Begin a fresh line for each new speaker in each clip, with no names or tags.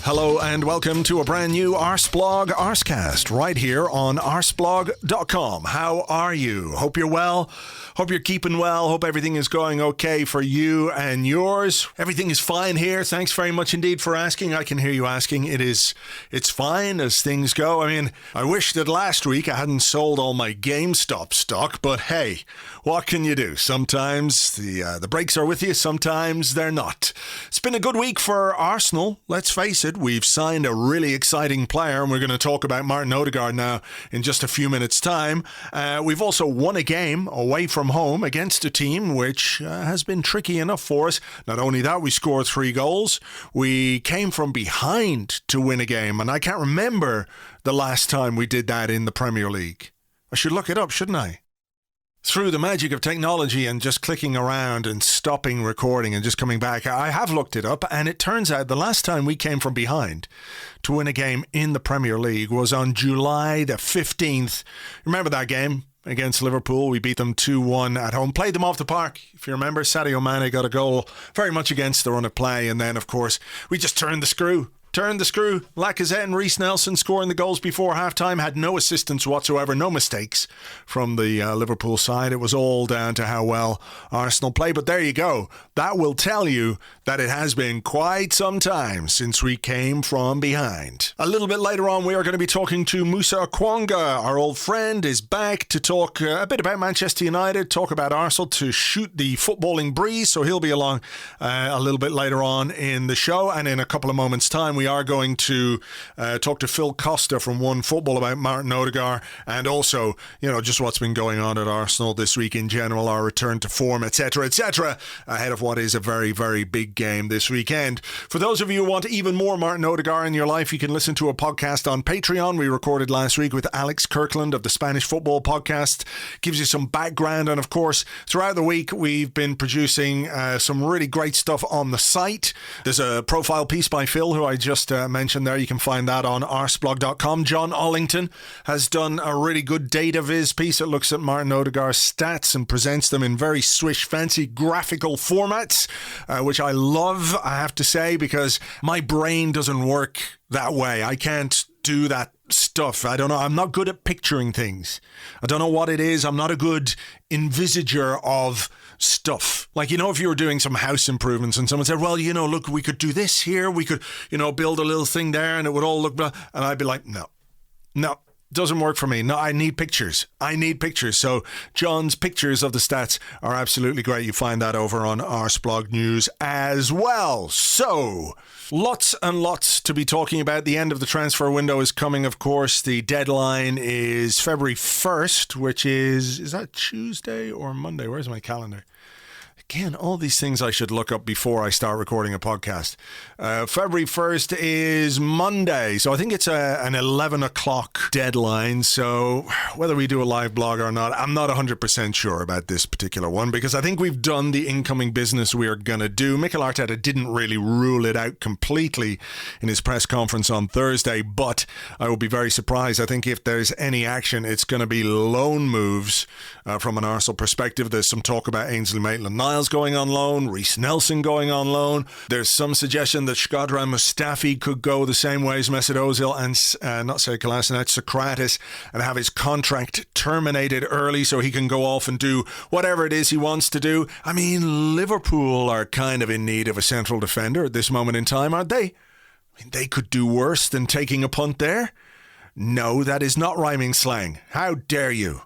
Hello and welcome to a brand new Arseblog Arsecast right here on arseblog.com. How are you? Hope you're well. Hope you're keeping well. Hope everything is going okay for you and yours. Everything is fine here. Thanks very much indeed for asking. I can hear you asking. It's fine as things go. I mean, I wish that last week I hadn't sold all my GameStop stock, but hey, what can you do? Sometimes the breaks are with you, sometimes they're not. It's been a good week for Arsenal, let's face it. We've signed a really exciting player, and we're going to talk about Martin Odegaard now in just a few minutes' time. We've also won a game away from home against a team which has been tricky enough for us. Not only that, we scored 3 goals. We came from behind to win a game, and I can't remember the last time we did that in the Premier League. I should look it up, shouldn't I? Through the magic of technology and just clicking around and stopping recording and just coming back, I have looked it up, and it turns out the last time we came from behind to win a game in the Premier League was on July the 15th. Remember that game against Liverpool? We beat them 2-1 at home. Played them off the park. If you remember, Sadio Mane got a goal very much against the run of play, and then, of course, we just turned the screw. Lacazette and Reece Nelson scoring the goals before halftime, had no assistance whatsoever, no mistakes from the Liverpool side. It was all down to how well Arsenal play. But there you go. That will tell you that it has been quite some time since we came from behind. A little bit later on, we are going to be talking to Musa Okwonga. Our old friend is back to talk a bit about Manchester United, talk about Arsenal, to shoot the footballing breeze. So he'll be along a little bit later on in the show. And in a couple of moments' time, we are going to talk to Phil Costa from One Football about Martin Odegaard, and also, just what's been going on at Arsenal this week in general, our return to form, etc., ahead of what is a very, very big game this weekend. For those of you who want even more Martin Odegaard in your life, you can listen to a podcast on Patreon. We recorded last week with Alex Kirkland of the Spanish Football Podcast. Gives you some background, and of course, throughout the week, we've been producing some really great stuff on the site. There's a profile piece by Phil, who I just mentioned there. You can find that on arseblog.com. John Ollington has done a really good data viz piece that looks at Martin Odegaard's stats and presents them in very swish, fancy graphical formats, which I love, I have to say, because my brain doesn't work that way. I can't do that stuff. I don't know. I'm not good at picturing things. I don't know what it is. I'm not a good envisager of stuff. Like, if you were doing some house improvements and someone said, well, look, we could do this here. We could, build a little thing there and it would all look blah. And I'd be like, no, doesn't work for me. No, I need pictures. So John's pictures of the stats are absolutely great. You find that over on Arseblog News as well. So lots and lots to be talking about. The end of the transfer window is coming, of course. The deadline is February 1st, which is that Tuesday or Monday? Where's my calendar? Again, all these things I should look up before I start recording a podcast. February 1st is Monday, so I think it's an 11 o'clock deadline. So whether we do a live blog or not, I'm not 100% sure about this particular one, because I think we've done the incoming business we're going to do. Mikel Arteta didn't really rule it out completely in his press conference on Thursday, but I will be very surprised. I think if there's any action, it's going to be loan moves from an Arsenal perspective. There's some talk about Ainsley Maitland-Niles going on loan, Reece Nelson going on loan. There's some suggestion that Shkodran Mustafi could go the same way as Mesut Ozil and not say Kolasinac, Socrates, and have his contract terminated early so he can go off and do whatever it is he wants to do. I mean, Liverpool are kind of in need of a central defender at this moment in time, aren't they? I mean, they could do worse than taking a punt there. No, that is not rhyming slang. How dare you?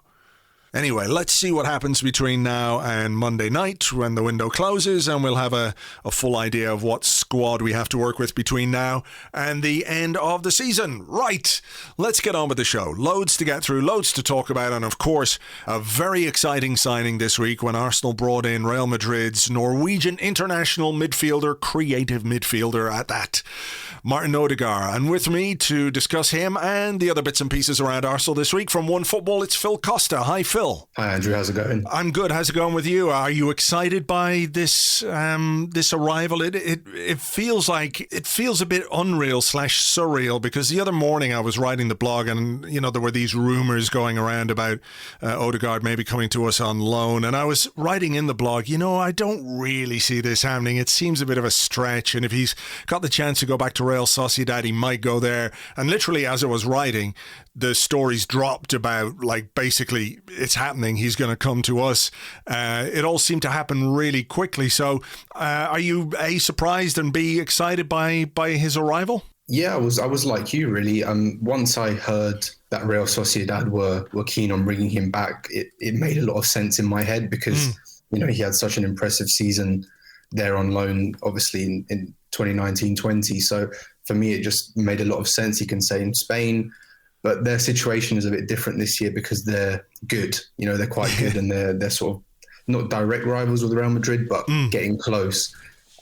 Anyway, let's see what happens between now and Monday night when the window closes, and we'll have a full idea of what squad we have to work with between now and the end of the season. Right, let's get on with the show. Loads to get through, loads to talk about, and of course, a very exciting signing this week when Arsenal brought in Real Madrid's Norwegian international midfielder, creative midfielder at that, Martin Odegaard. And with me to discuss him and the other bits and pieces around Arsenal this week from One Football, it's Phil Costa. Hi, Phil.
Hi, Andrew. How's it going?
I'm good. How's it going with you? Are you excited by this arrival? It feels a bit unreal / surreal, because the other morning I was writing the blog and, there were these rumours going around about Odegaard maybe coming to us on loan. And I was writing in the blog, I don't really see this happening. It seems a bit of a stretch. And if he's got the chance to go back to Real Sociedad, he might go there. And literally as I was writing, the stories dropped about, basically it's happening. He's going to come to us. It all seemed to happen really quickly. So are you A, surprised, and B, excited by his arrival?
Yeah, I was like you, really. Once I heard that Real Sociedad were keen on bringing him back, it made a lot of sense in my head, because he had such an impressive season there on loan, obviously in 2019-20. So for me, it just made a lot of sense. He can stay in Spain, but their situation is a bit different this year because they're good. They're quite good, and they're sort of not direct rivals with Real Madrid, but getting close.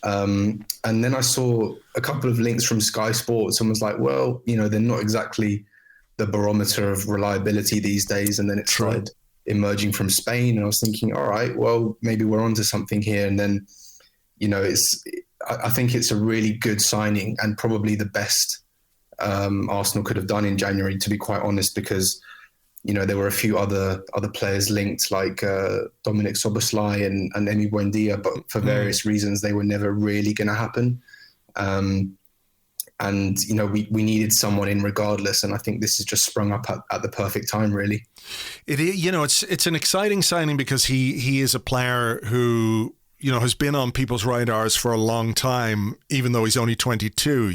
And then I saw a couple of links from Sky Sports and was like, well, they're not exactly the barometer of reliability these days. And then it started emerging from Spain, and I was thinking, all right, well, maybe we're onto something here. And then, I think it's a really good signing, and probably the best Arsenal could have done in January, to be quite honest, because there were a few other players linked, like Dominic Szoboszlai and Emi Buendia, but for various reasons they were never really going to happen. And we needed someone in regardless, and I think this has just sprung up at the perfect time, really.
It's an exciting signing because he is a player who has been on people's radars for a long time, even though he's only 22.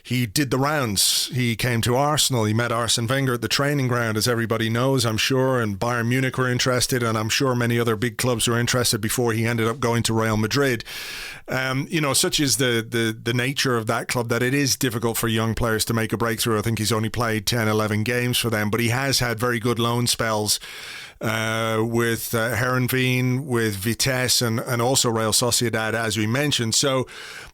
He did the rounds. He came to Arsenal. He met Arsene Wenger at the training ground, as everybody knows, I'm sure, and Bayern Munich were interested, and I'm sure many other big clubs were interested before he ended up going to Real Madrid. Such is the nature of that club, that it is difficult for young players to make a breakthrough. I think he's only played 10, 11 games for them, but he has had very good loan spells with Heerenveen, with Vitesse, and also Real Sociedad, as we mentioned. So,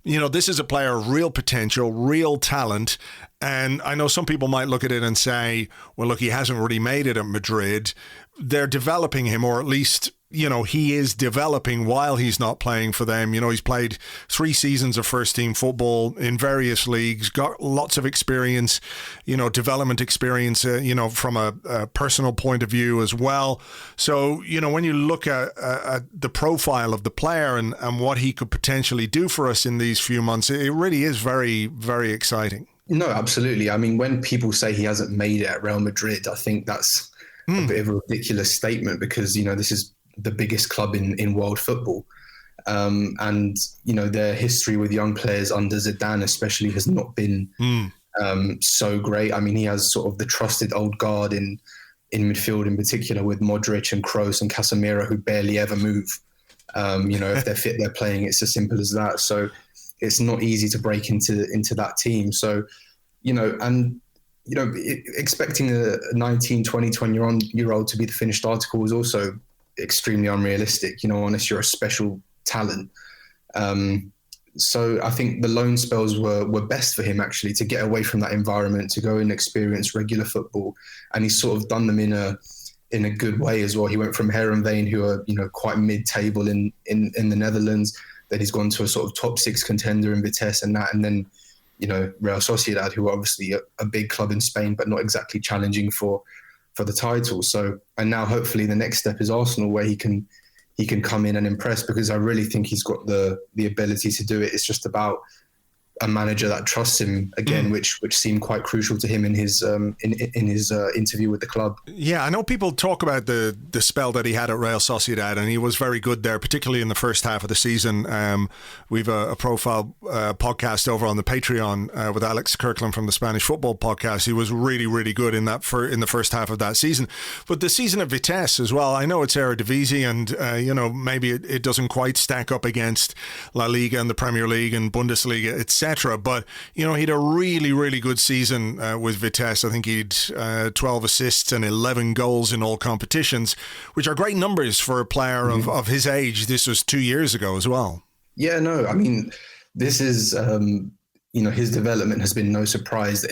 this is a player of real potential, real talent. And I know some people might look at it and say, well, look, he hasn't really made it at Madrid. They're developing him, or at least, he is developing while he's not playing for them. He's played 3 seasons of first team football in various leagues, got lots of experience, development experience, from a personal point of view as well. So, when you look at the profile of the player and what he could potentially do for us in these few months, it really is very, very exciting.
No, absolutely. I mean, when people say he hasn't made it at Real Madrid, I think that's a bit of a ridiculous statement, because, this is the biggest club in world football. And, their history with young players under Zidane especially has not been so great. I mean, he has sort of the trusted old guard in midfield, in particular with Modric and Kroos and Casemiro, who barely ever move. If they're fit, they're playing. It's as simple as that. So it's not easy to break into that team. So, expecting a 19, 20, 21-year-old to be the finished article is also extremely unrealistic, unless you're a special talent. So I think the loan spells were best for him, actually, to get away from that environment, to go and experience regular football. And he's sort of done them in a good way as well. He went from Heerenveen, who are, quite mid-table in the Netherlands. Then he's gone to a sort of top 6 contender in Vitesse and that. And then, Real Sociedad, who are obviously a big club in Spain, but not exactly challenging for the title. So, and now hopefully the next step is Arsenal, where he can come in and impress, because I really think he's got the ability to do it. It's just about a manager that trusts him again, which seemed quite crucial to him in his interview with the club.
Yeah, I know people talk about the spell that he had at Real Sociedad, and he was very good there, particularly in the first half of the season. We've a profile podcast over on the Patreon with Alex Kirkland from the Spanish Football Podcast. He was really, really good in that in the first half of that season. But the season at Vitesse as well, I know it's Eredivisie, and maybe it doesn't quite stack up against La Liga and the Premier League and Bundesliga, etc. But, he had a really, really good season with Vitesse. I think he'd 12 assists and 11 goals in all competitions, which are great numbers for a player of his age. This was 2 years ago as well.
Yeah, no, I mean, this is, his development has been no surprise.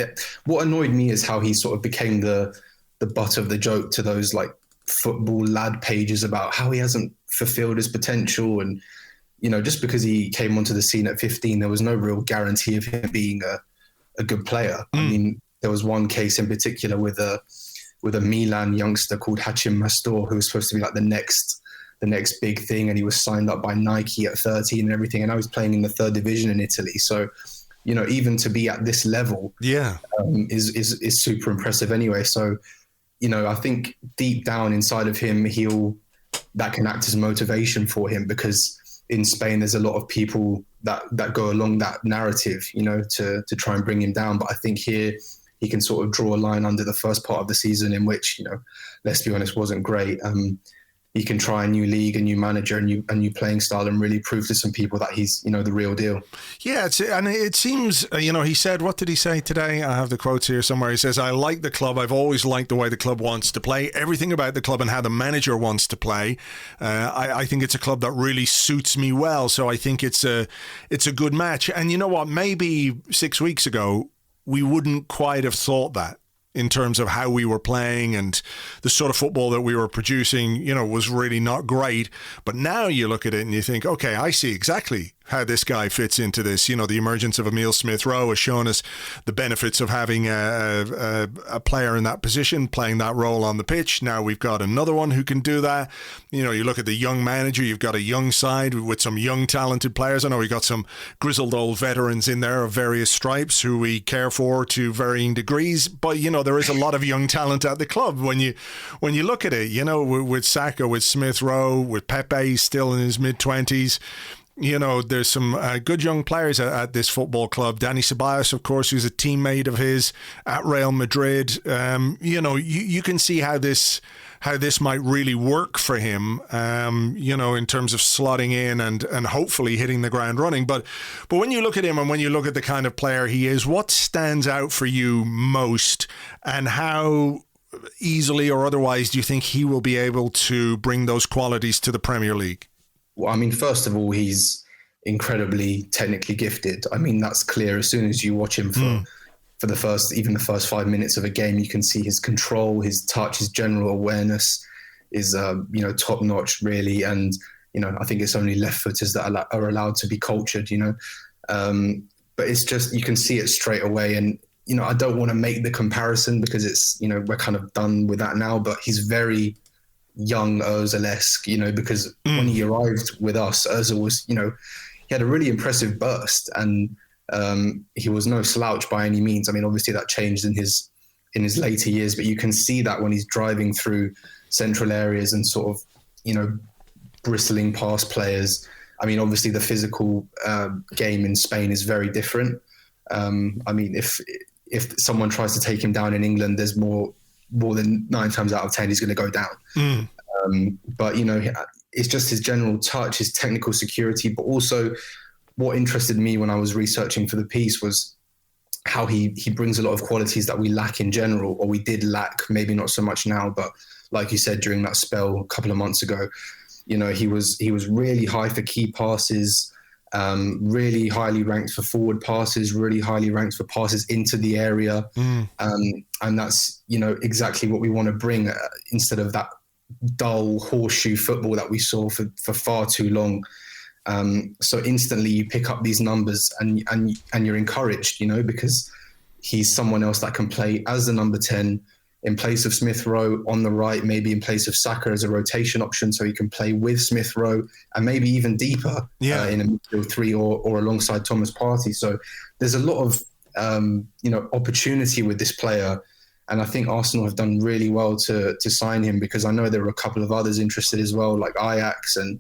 What annoyed me is how he sort of became the butt of the joke to those like football lad pages about how he hasn't fulfilled his potential, and just because he came onto the scene at 15, there was no real guarantee of him being a good player. I mean, there was one case in particular with a Milan youngster called Hachim Mastor, who was supposed to be like the next big thing, and he was signed up by Nike at 13 and everything, and now he's playing in the third division in Italy. So, even to be at this level, is super impressive anyway. So, I think deep down inside of him, that can act as motivation for him, because in Spain there's a lot of people that go along that narrative, to try and bring him down. But I think here he can sort of draw a line under the first part of the season, in which, let's be honest, wasn't great. He can try a new league, a new manager, a new playing style, and really prove to some people that he's, the real deal.
Yeah, and it seems, he said, what did he say today? I have the quotes here somewhere. He says, I like the club. I've always liked the way the club wants to play. Everything about the club and how the manager wants to play. I think it's a club that really suits me well. So I think it's a good match. And you know what? Maybe 6 weeks ago, we wouldn't quite have thought that, in terms of how we were playing and the sort of football that we were producing, was really not great. But now you look at it and you think, okay, I see exactly how this guy fits into this. The emergence of Emile Smith Rowe has shown us the benefits of having a player in that position, playing that role on the pitch. Now we've got another one who can do that. You look at the young manager, you've got a young side with some young talented players. I know we've got some grizzled old veterans in there of various stripes who we care for to varying degrees. But, there is a lot of young talent at the club. When you look at it, with Saka, with Smith Rowe, with Pepe still in his mid-20s, there's some good young players at this football club. Dani Ceballos, of course, who's a teammate of his at Real Madrid. You can see how this might really work for him, in terms of slotting in and hopefully hitting the ground running. But when you look at him and when you look at the kind of player he is, what stands out for you most, and how easily or otherwise do you think he will be able to bring those qualities to the Premier League?
Well, I mean, first of all, he's incredibly technically gifted. I mean, that's clear. As soon as you watch him for the first 5 minutes of a game, you can see his control, his touch, his general awareness is, top notch, really. And, I think it's only left footers that are allowed to be cultured, but it's just, you can see it straight away. And, I don't want to make the comparison because it's, we're kind of done with that now, but he's very young Ozil-esque, because when he arrived with us, Ozil was, he had a really impressive burst, and he was no slouch by any means. I mean, obviously that changed in his later years, but you can see that when he's driving through central areas and sort of, bristling past players. I mean, obviously the physical game in Spain is very different. I mean, if someone tries to take him down in England, there's more than 9 times out of 10 he's going to go down. But it's just his general touch, his technical security, but also what interested me when I was researching for the piece was how he brings a lot of qualities that we lack in general, or we did lack, maybe not so much now, but like you said, during that spell a couple of months ago, he was really high for key passes, really highly ranked for forward passes, really highly ranked for passes into the area. And that's, exactly what we want to bring instead of that dull horseshoe football that we saw for far too long. So instantly you pick up these numbers and you're encouraged, because he's someone else that can play as the number 10 in place of Smith Rowe on the right, maybe in place of Saka as a rotation option, so he can play with Smith Rowe and maybe even deeper in a midfield 3 or alongside Thomas Partey. So there's a lot of opportunity with this player, and I think Arsenal have done really well to sign him, because I know there were a couple of others interested as well, like Ajax and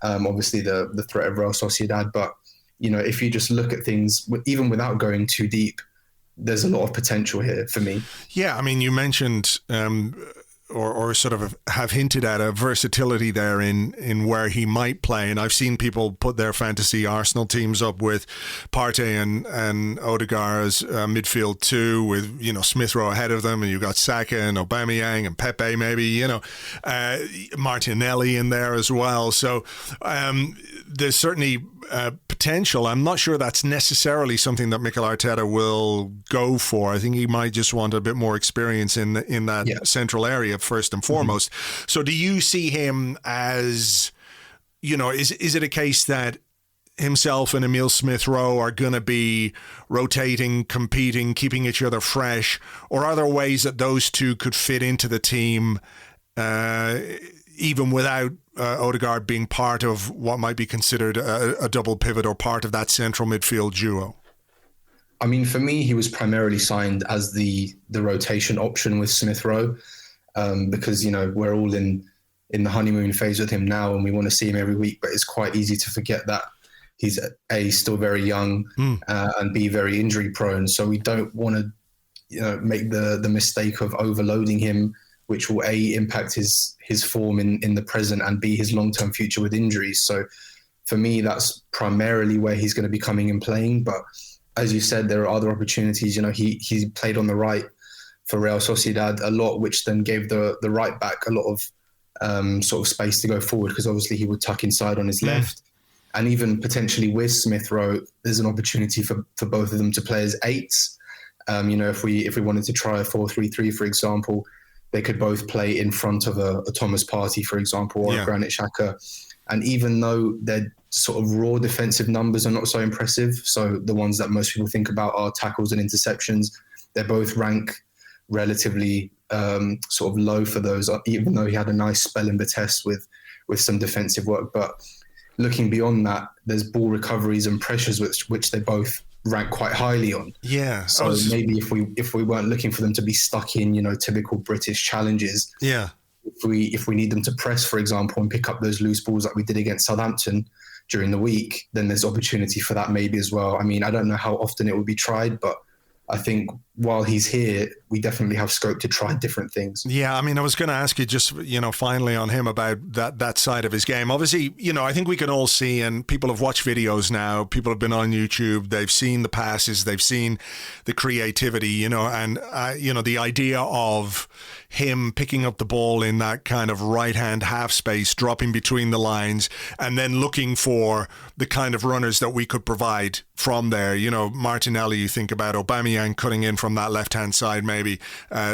obviously the threat of Real Sociedad. But if you just look at things, even without going too deep, there's a lot of potential here for me. Yeah,
I mean, you mentioned or sort of have hinted at a versatility there in where he might play. And I've seen people put their fantasy Arsenal teams up with Partey and Odegaard as midfield 2 with, Smith Rowe ahead of them. And you've got Saka and Aubameyang and Pepe maybe, Martinelli in there as well. So there's certainly potential. I'm not sure that's necessarily something that Mikel Arteta will go for. I think he might just want a bit more experience in that central area first and foremost. So do you see him as, is it a case that himself and Emile Smith Rowe are going to be rotating, competing, keeping each other fresh? Or are there ways that those two could fit into the team even without Odegaard being part of what might be considered a double pivot or part of that central midfield duo?
I mean, for me, he was primarily signed as the rotation option with Smith Rowe because, we're all in the honeymoon phase with him now and we want to see him every week. But it's quite easy to forget that he's A, still very young and B, very injury prone. So we don't want to make the mistake of overloading him, which will A, impact his form in the present and B, his long-term future with injuries. So for me, that's primarily where he's going to be coming and playing. But as you said, there are other opportunities. He played on the right for Real Sociedad a lot, which then gave the right back a lot of sort of space to go forward because obviously he would tuck inside on his left. And even potentially with Smith Rowe, there's an opportunity for both of them to play as eights. If we wanted to try a 4-3-3, for example, they could both play in front of a Thomas Partey, for example, or a Granit Xhaka. And even though their sort of raw defensive numbers are not so impressive, so the ones that most people think about are tackles and interceptions, they both rank relatively sort of low for those, even though he had a nice spell in Vitesse with some defensive work. But looking beyond that, there's ball recoveries and pressures which they both rank quite highly on.
Yeah.
So maybe if we weren't looking for them to be stuck in, typical British challenges.
Yeah.
If we need them to press, for example, and pick up those loose balls like we did against Southampton during the week, then there's opportunity for that maybe as well. I mean, I don't know how often it will be tried, but I think while he's here, we definitely have scope to try different things.
Yeah, I mean, I was going to ask you just, finally on him about that side of his game. Obviously, I think we can all see, and people have watched videos now, people have been on YouTube, they've seen the passes, they've seen the creativity, and, the idea of him picking up the ball in that kind of right-hand half space, dropping between the lines, and then looking for the kind of runners that we could provide from there. Martinelli, you think about Aubameyang cutting in from that left-hand side, maybe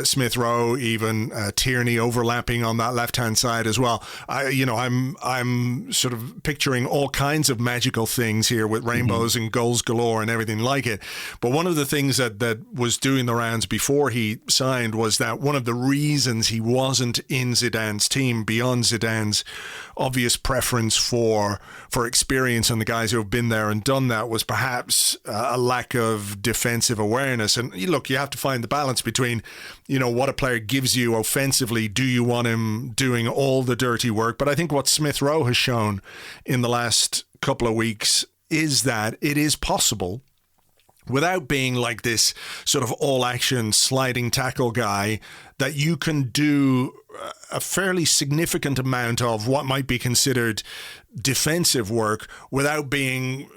Smith Rowe, even Tierney overlapping on that left-hand side as well. I'm sort of picturing all kinds of magical things here with rainbows and goals galore and everything like it. But one of the things that was doing the rounds before he signed was that one of the reasons he wasn't in Zidane's team, beyond Zidane's obvious preference for experience and the guys who have been there and done that, was perhaps a lack of defensive awareness. And look, you have to find the balance between, what a player gives you offensively. Do you want him doing all the dirty work? But I think what Smith Rowe has shown in the last couple of weeks is that it is possible, without being like this sort of all-action sliding tackle guy, that you can do a fairly significant amount of what might be considered defensive work without being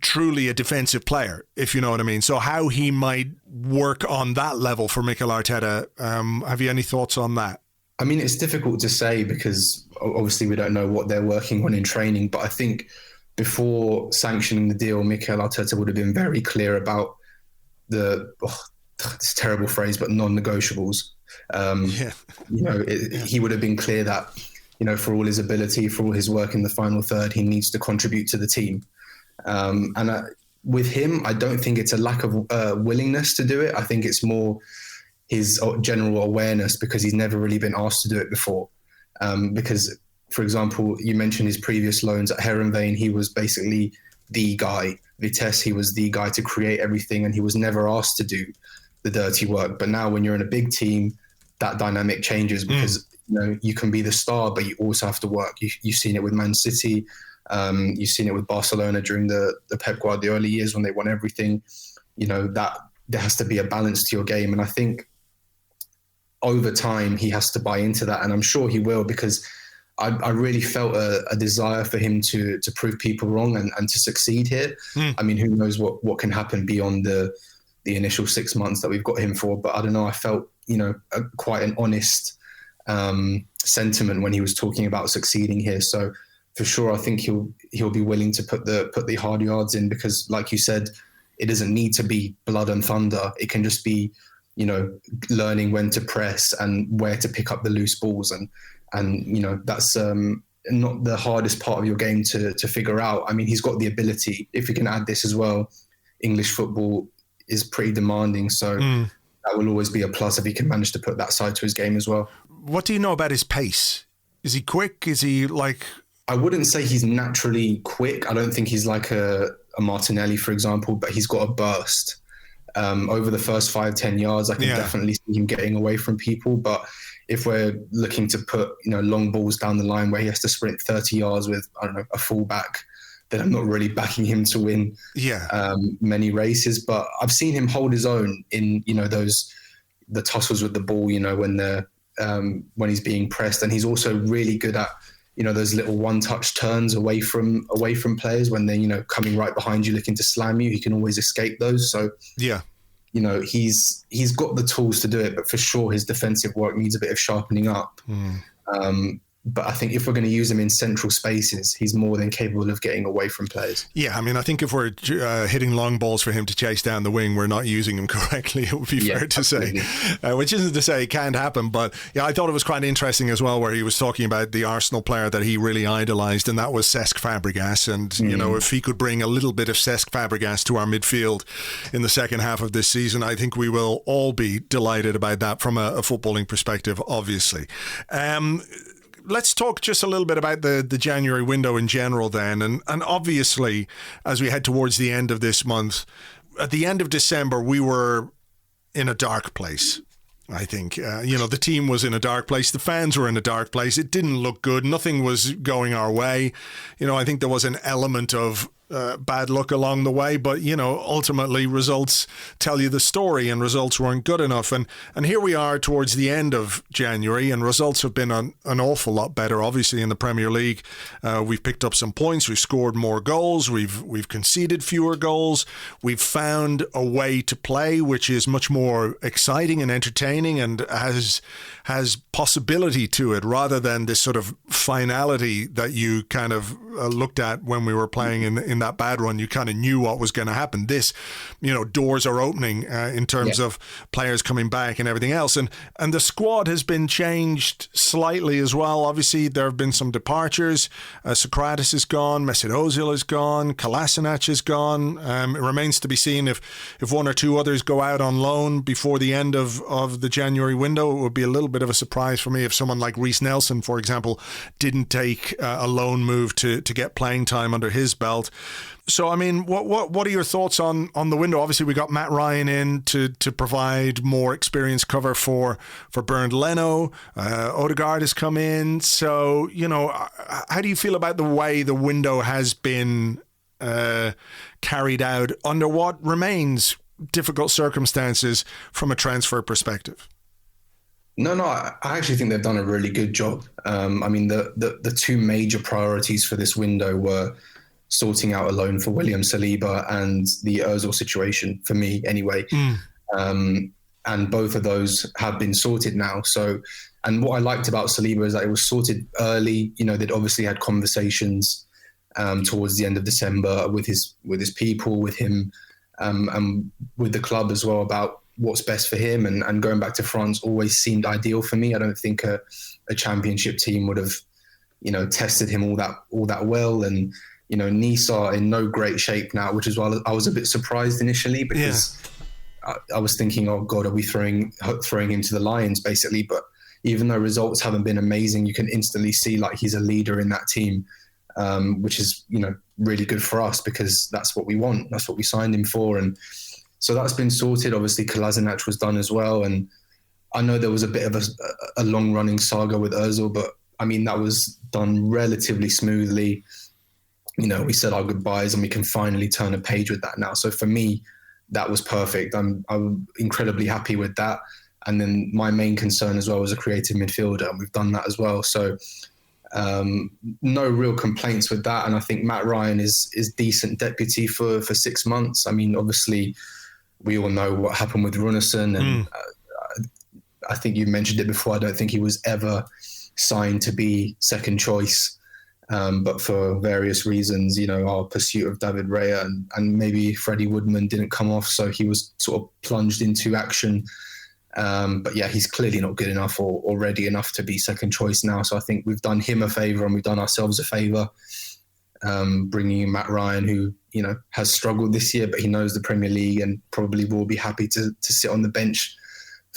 truly a defensive player, if you know what I mean. So how he might work on that level for Mikel Arteta, have you any thoughts on that?
I mean, it's difficult to say because obviously we don't know what they're working on in training, but I think before sanctioning the deal, Mikel Arteta would have been very clear about it's a terrible phrase, but non-negotiables. He would have been clear that, for all his ability, for all his work in the final third, he needs to contribute to the team. With him, I don't think it's a lack of willingness to do it. I think it's more his general awareness because he's never really been asked to do it before. Because, for example, you mentioned his previous loans at Heerenveen. He was basically the guy. Vitesse, he was the guy to create everything, and he was never asked to do the dirty work. But now when you're in a big team, that dynamic changes because you can be the star, but you also have to work. You've seen it with Man City. You've seen it with Barcelona during the Pep Guardiola years when they won everything. That there has to be a balance to your game. And I think over time, he has to buy into that. And I'm sure he will, because I really felt a desire for him to prove people wrong and to succeed here. I mean, who knows what can happen beyond the initial 6 months that we've got him for. But I don't know, I felt, quite an honest sentiment when he was talking about succeeding here. So for sure, I think he'll be willing to put the hard yards in because, like you said, it doesn't need to be blood and thunder. It can just be, learning when to press and where to pick up the loose balls. And that's not the hardest part of your game to figure out. I mean, he's got the ability. If we can add this as well, English football is pretty demanding, so that will always be a plus if he can manage to put that side to his game as well.
What do you know about his pace? Is he quick? Is he like...
I wouldn't say he's naturally quick. I don't think he's like a Martinelli, for example, but he's got a burst. Over the first 5-10 yards, I can definitely see him getting away from people. But if we're looking to put, long balls down the line where he has to sprint 30 yards with, I don't know, a fullback, then I'm not really backing him to win many races. But I've seen him hold his own in, the tussles with the ball, when he's being pressed. And he's also really good at, those little one-touch turns away from players when they're, coming right behind you looking to slam you. He can always escape those. So, he's got the tools to do it, but for sure his defensive work needs a bit of sharpening up. But I think if we're going to use him in central spaces, he's more than capable of getting away from players.
Yeah, I mean, I think if we're hitting long balls for him to chase down the wing, we're not using him correctly, it would be fair to say. Which isn't to say it can't happen, but I thought it was quite interesting as well where he was talking about the Arsenal player that he really idolised, and that was Cesc Fabregas. And, if he could bring a little bit of Cesc Fabregas to our midfield in the second half of this season, I think we will all be delighted about that from a footballing perspective, obviously. Let's talk just a little bit about the January window in general then. And obviously, as we head towards the end of this month, at the end of December, we were in a dark place. I think, the team was in a dark place. The fans were in a dark place. It didn't look good. Nothing was going our way. I think there was an element of bad luck along the way, but ultimately results tell you the story, and results weren't good enough. And here we are towards the end of January, and results have been an awful lot better. Obviously, in the Premier League, we've picked up some points. We've scored more goals. We've conceded fewer goals. We've found a way to play which is much more exciting and entertaining, and has possibility to it, rather than this sort of finality that you kind of looked at when we were playing in that bad run. You kind of knew what was going to happen. This, doors are opening in terms of players coming back and everything else. And the squad has been changed slightly as well. Obviously, there have been some departures. Socrates is gone. Mesut Ozil is gone. Kolasinac is gone. It remains to be seen if one or two others go out on loan before the end of the January window. It would be a little bit of a surprise for me if someone like Reece Nelson, for example, didn't take a loan move to get playing time under his belt. So, I mean, what are your thoughts on the window? Obviously, we got Matt Ryan in to provide more experience cover for Bernd Leno. Odegaard has come in. So, how do you feel about the way the window has been carried out under what remains difficult circumstances from a transfer perspective?
No, I actually think they've done a really good job. I mean, the two major priorities for this window were sorting out a loan for William Saliba and the Ozil situation, for me anyway. And both of those have been sorted now. So, and what I liked about Saliba is that it was sorted early. They'd obviously had conversations towards the end of December with his people, with him, and with the club as well about what's best for him. And going back to France always seemed ideal for me. I don't think a championship team would have, tested him all that well. And, Nice are in no great shape now, which is why I was a bit surprised initially, because I was thinking, oh God, are we throwing him to the Lions basically? But even though results haven't been amazing, you can instantly see like he's a leader in that team, which is, really good for us because that's what we want. That's what we signed him for. And so that's been sorted. Obviously, Kolasinac was done as well. And I know there was a bit of a long-running saga with Ozil, but I mean, that was done relatively smoothly. We said our goodbyes and we can finally turn a page with that now. So for me, that was perfect. I'm incredibly happy with that. And then my main concern as well was a creative midfielder, and we've done that as well. So no real complaints with that. And I think Matt Ryan is decent deputy for 6 months. I mean, obviously, we all know what happened with Runarsson, and I think you mentioned it before. I don't think he was ever signed to be second choice. But for various reasons, our pursuit of David Raya and maybe Freddie Woodman didn't come off. So he was sort of plunged into action But yeah, he's clearly not good enough or ready enough to be second choice now. So I think we've done him a favour and we've done ourselves a favour, bringing in Matt Ryan, who, you know, has struggled this year, but he knows the Premier League and probably will be happy to sit on the bench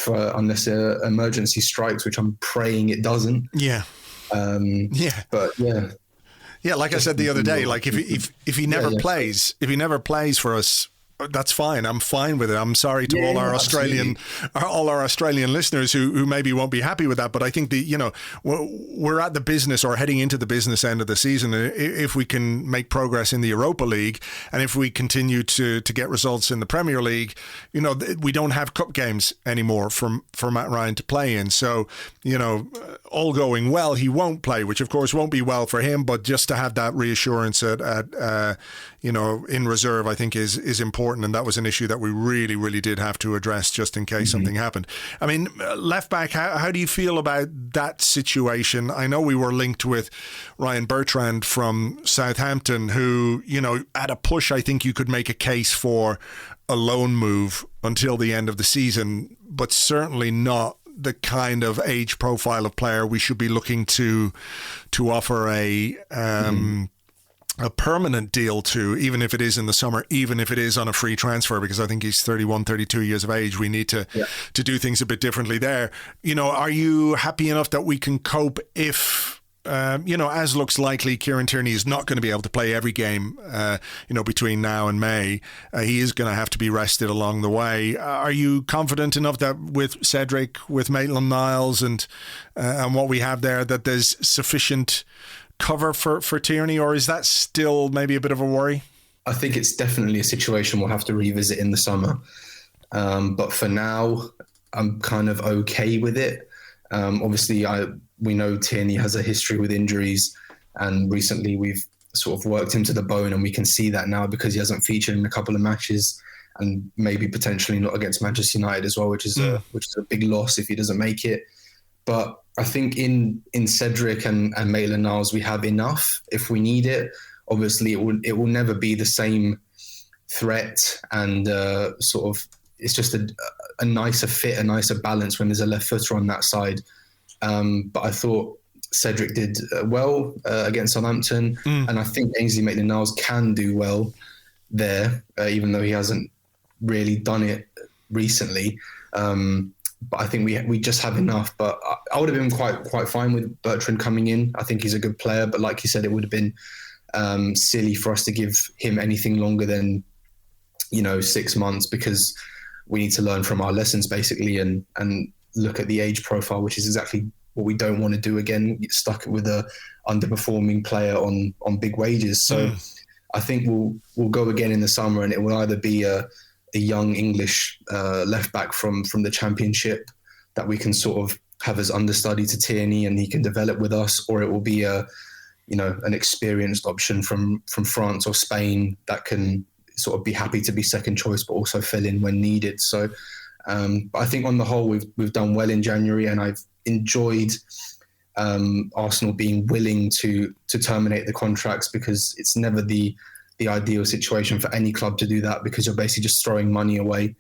unless an emergency strikes, which I'm praying it doesn't.
Yeah.
But yeah.
Yeah, like I said the other day, like if he never plays, if he never plays for us, that's fine. I'm fine with it. I'm sorry to all our Australian listeners who maybe won't be happy with that. But I think we're at the business or heading into the business end of the season. If we can make progress in the Europa League and if we continue to get results in the Premier League, you know, we don't have cup games anymore for Matt Ryan to play in. So, you know, all going well, he won't play, which of course won't be well for him. But just to have that reassurance at in reserve, I think is important. And that was an issue that we really, really did have to address just in case something happened. I mean, left back, how do you feel about that situation? I know we were linked with Ryan Bertrand from Southampton, who, you know, at a push, I think you could make a case for a loan move until the end of the season, but certainly not the kind of age profile of player we should be looking to offer a permanent deal to, even if it is in the summer, even if it is on a free transfer, because I think he's 31, 32 years of age. We need to do things a bit differently there. You know, are you happy enough that we can cope if, as looks likely, Kieran Tierney is not going to be able to play every game, between now and May. He is going to have to be rested along the way. Are you confident enough that with Cedric, with Maitland-Niles and what we have there, that there's sufficient cover for Tierney, or is that still maybe a bit of a worry?
I think it's definitely a situation we'll have to revisit in the summer. But for now, I'm kind of okay with it. Obviously, we know Tierney has a history with injuries, and recently we've sort of worked him to the bone, and we can see that now because he hasn't featured in a couple of matches, and maybe potentially not against Manchester United as well, which is a big loss if he doesn't make it. But I think in Cedric and Maitland-Niles, we have enough if we need it. Obviously, it will never be the same threat, and it's just a nicer fit, a nicer balance when there's a left footer on that side. But I thought Cedric did well against Southampton, and I think Ainsley Maitland-Niles can do well there, even though he hasn't really done it recently. But I think we just have enough. But I would have been quite fine with Bertrand coming in. I think he's a good player. But like you said, it would have been silly for us to give him anything longer than 6 months, because we need to learn from our lessons basically and look at the age profile, which is exactly what we don't want to do again. Get stuck with a underperforming player on big wages. So I think we'll go again in the summer, and it will either be a young English left back from the Championship that we can sort of have as understudy to Tierney and he can develop with us, or it will be an experienced option from France or Spain that can sort of be happy to be second choice but also fill in when needed. So but I think on the whole we've done well in January, and I've enjoyed Arsenal being willing to terminate the contracts, because it's never the ideal situation for any club to do that, because you're basically just throwing money away.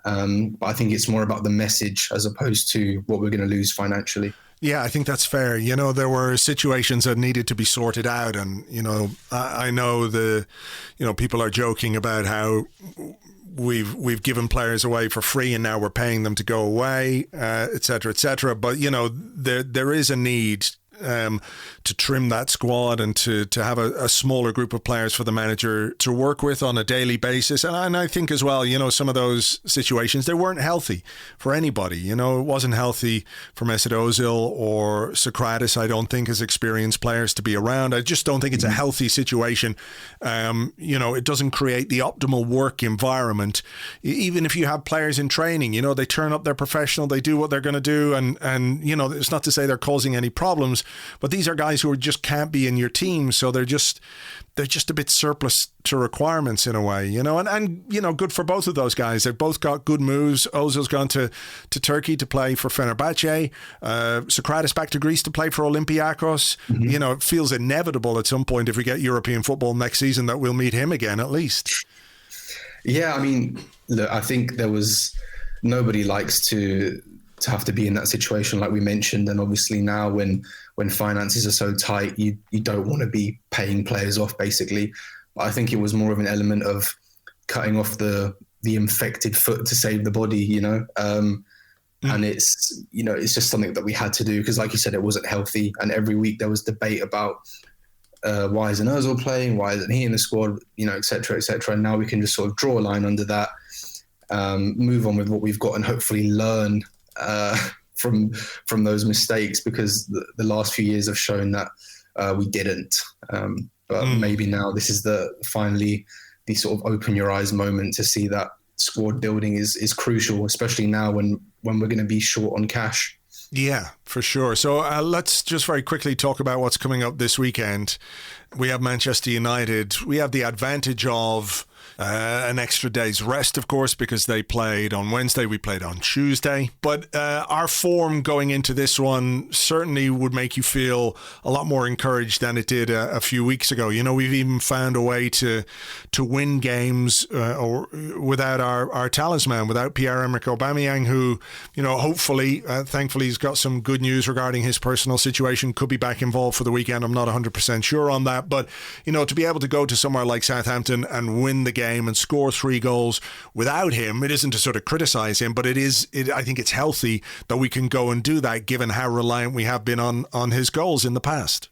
But I think it's more about the message as opposed to what we're going to lose financially.
Yeah, I think that's fair. There were situations that needed to be sorted out, and I know people are joking about how we've given players away for free and now we're paying them to go away, et cetera, et cetera. But there is a need to trim that squad and to have a smaller group of players for the manager to work with on a daily basis. And I think as well, some of those situations, they weren't healthy for anybody. It wasn't healthy for Mesut Ozil or Socrates, I don't think, as experienced players to be around. I just don't think it's a healthy situation. It doesn't create the optimal work environment. Even if you have players in training, they turn up, they're professional, they do what they're going to do. And it's not to say they're causing any problems, but these are guys who just can't be in your team, so they're just a bit surplus to requirements in a way, and good for both of those guys. They've both got good moves. Ozil's gone to Turkey to play for Fenerbahce, Socrates back to Greece to play for Olympiacos. It feels inevitable at some point, if we get European football next season, that we'll meet him again at least.
Yeah, I mean, look, I think there was nobody likes to have to be in that situation, like we mentioned. And obviously now when finances are so tight, you don't want to be paying players off, basically. But I think it was more of an element of cutting off the infected foot to save the body, you know. And it's, you know, it's just something that we had to do because, like you said, it wasn't healthy. And every week there was debate about why isn't Ozil playing? Why isn't he in the squad? You know, et cetera, et cetera. And now we can just sort of draw a line under that, move on with what we've got, and hopefully learn from those mistakes, because the last few years have shown that we didn't. But maybe now this is finally the sort of open your eyes moment to see that squad building is crucial, especially now when we're going to be short on cash.
Yeah, for sure. So let's just very quickly talk about what's coming up this weekend. We have Manchester United. We have the advantage of an extra day's rest, of course, because they played on Wednesday, we played on Tuesday. But our form going into this one certainly would make you feel a lot more encouraged than it did a few weeks ago. You know, we've even found a way to win games or without our talisman, without Pierre-Emerick Aubameyang, who, you know, hopefully, thankfully, he's got some good news regarding his personal situation, could be back involved for the weekend. I'm not 100% sure on that. But, you know, to be able to go to somewhere like Southampton and win the game and score 3 goals without him, it isn't to sort of criticize him, but I think it's healthy that we can go and do that given how reliant we have been on his goals in the past.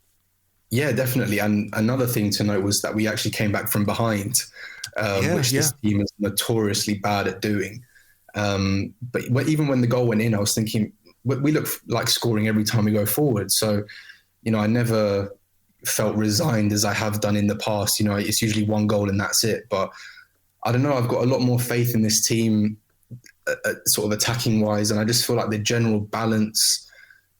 Yeah, definitely. And another thing to note was that we actually came back from behind, which this team is notoriously bad at doing. But even when the goal went in, I was thinking, we look like scoring every time we go forward. So, you know, I never felt resigned as I have done in the past. You know, it's usually 1 goal and that's it. But I don't know, I've got a lot more faith in this team, sort of attacking wise. And I just feel like the general balance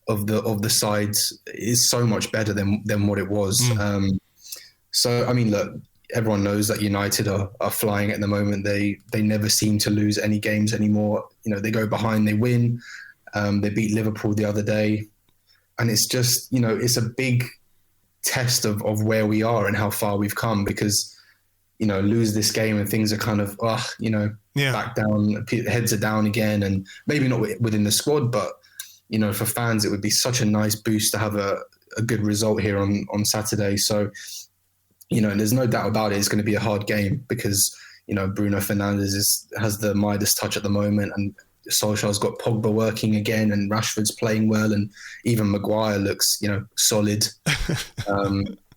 of the sides is so much better than what it was. So, I mean, look, everyone knows that United are flying at the moment. They never seem to lose any games anymore. You know, they go behind, they win. They beat Liverpool the other day. And it's just, you know, it's a big test of where we are and how far we've come, because, you know, lose this game and things are kind of, back down, heads are down again. And maybe not within the squad, but, you know, for fans, it would be such a nice boost to have a good result here on Saturday. So, you know, and there's no doubt about it, it's going to be a hard game because, you know, Bruno Fernandes has the Midas touch at the moment, and Solskjaer's got Pogba working again, and Rashford's playing well, and even Maguire looks, you know, solid.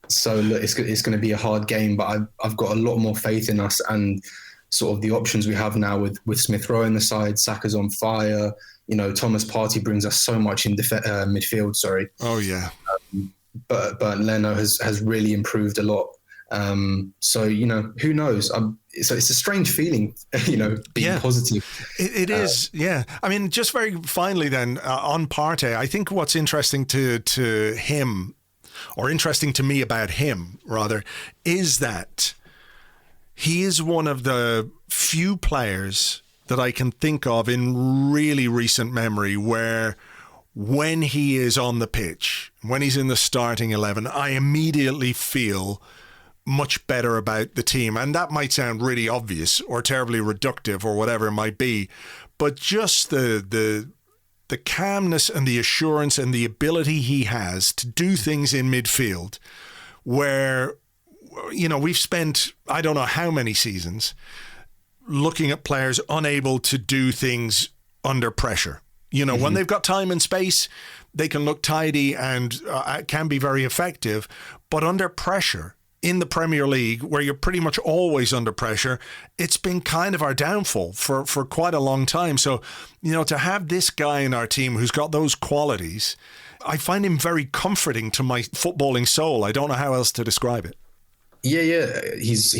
So look, it's going to be a hard game, but I've got a lot more faith in us and sort of the options we have now with Smith Rowe in the side. Saka's on fire. You know, Thomas Partey brings us so much in midfield. Sorry.
Oh yeah.
But Leno has really improved a lot. So, you know, who knows? So it's a strange feeling, you know, being positive.
It is, yeah. I mean, just very finally then, on Partey, I think what's interesting to him, or interesting to me about him, rather, is that he is one of the few players that I can think of in really recent memory where when he is on the pitch, when he's in the starting 11, I immediately feel much better about the team. And that might sound really obvious or terribly reductive or whatever it might be, but just the calmness and the assurance and the ability he has to do things in midfield where, you know, we've spent, I don't know how many seasons looking at players unable to do things under pressure. You know, when they've got time and space, they can look tidy and can be very effective, but under pressure, in the Premier League, where you're pretty much always under pressure, it's been kind of our downfall for quite a long time. So, you know, to have this guy in our team who's got those qualities, I find him very comforting to my footballing soul. I don't know how else to describe it.
Yeah. He's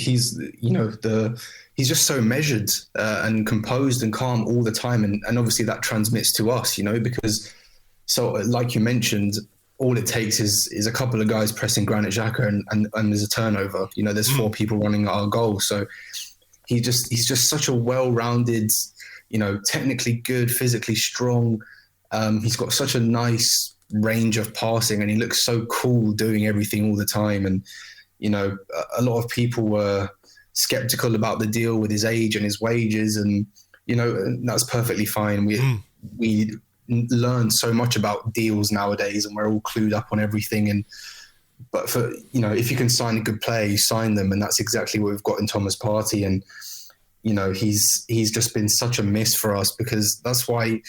you know, he's just so measured and composed and calm all the time. And obviously that transmits to us, you know, because, so like you mentioned, all it takes is a couple of guys pressing Granit Xhaka and there's a turnover. You know, there's 4 people running at our goal. So he's just such a well-rounded, you know, technically good, physically strong. He's got such a nice range of passing and he looks so cool doing everything all the time. And, you know, a lot of people were skeptical about the deal with his age and his wages. And, and that's perfectly fine. We learn so much about deals nowadays, and we're all clued up on everything. But for if you can sign a good player, you sign them, and that's exactly what we've got in Thomas Partey. And he's just been such a miss for us, because that's why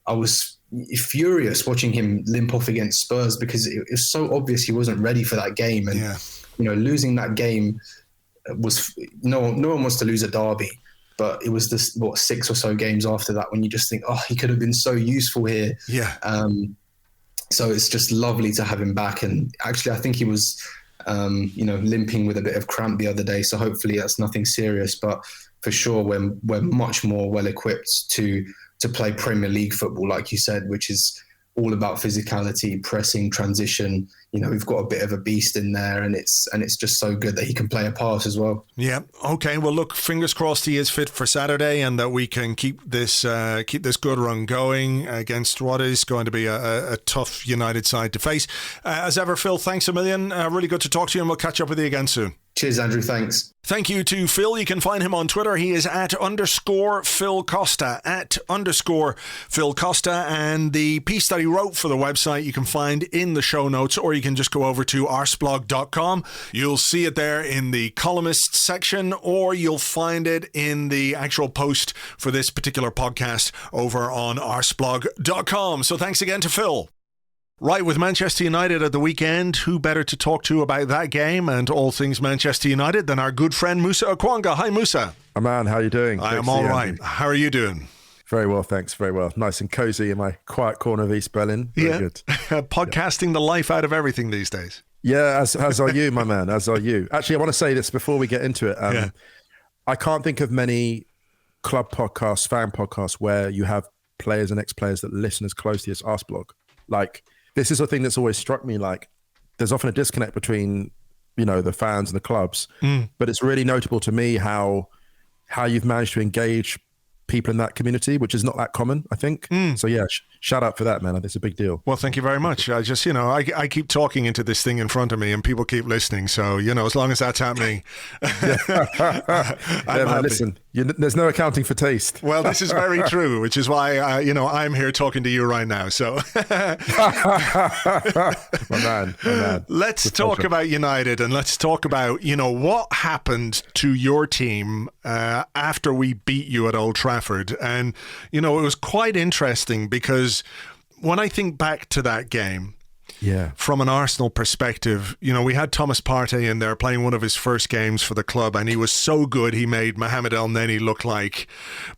I was furious watching him limp off against Spurs, because it was so obvious he wasn't ready for that game. And losing that game was no one wants to lose a derby, but it was 6 or so games after that when you just think, oh, he could have been so useful here. So it's just lovely to have him back. And actually, I think he was limping with a bit of cramp the other day, so hopefully that's nothing serious. But for sure, we're much more well equipped to play Premier League football, like you said, which is all about physicality, pressing, transition. We've got a bit of a beast in there, and it's just so good that he can play a part as well. Yeah.
Okay. Well, look, fingers crossed he is fit for Saturday, and that we can keep this good run going against what is going to be a tough United side to face. As ever, Phil, thanks a million. Really good to talk to you, and we'll catch up with you again soon.
Cheers, Andrew. Thanks.
Thank you to Phil. You can find him on Twitter. He is @_Phil Costa, @_Phil Costa. And the piece that he wrote for the website you can find in the show notes, or you can just go over to Arseblog.com. You'll see it there in the columnists section, or you'll find it in the actual post for this particular podcast over on Arseblog.com. So thanks again to Phil. Right, with Manchester United at the weekend, who better to talk to about that game and all things Manchester United than our good friend Musa Okwonga. Hi, Musa.
Oh, man, how are you doing?
I am all right. How are you doing?
Very well, thanks. Very well. Nice and cozy in my quiet corner of East Berlin. Very good.
Podcasting the life out of everything these days.
Yeah, as are you, my man, as are you. Actually, I want to say this before we get into it. I can't think of many club podcasts, fan podcasts, where you have players and ex-players that listen as closely as Arseblog. Like, this is a thing that's always struck me. Like, there's often a disconnect between, the fans and the clubs, but it's really notable to me how you've managed to engage people in that community, which is not that common, I think. So yeah, shout out for that, man. It's a big deal.
Well, thank you very much. I just, I keep talking into this thing in front of me and people keep listening. So, as long as that's happening,
man, listen, there's no accounting for taste.
Well, this is very true, which is why, I'm here talking to you right now. So
my man.
Let's talk about United, and let's talk about, what happened to your team after we beat you at Old Trafford. And, it was quite interesting, because when I think back to that game, from an Arsenal perspective, we had Thomas Partey in there playing one of his first games for the club, and he was so good he made Mohamed El Neni look like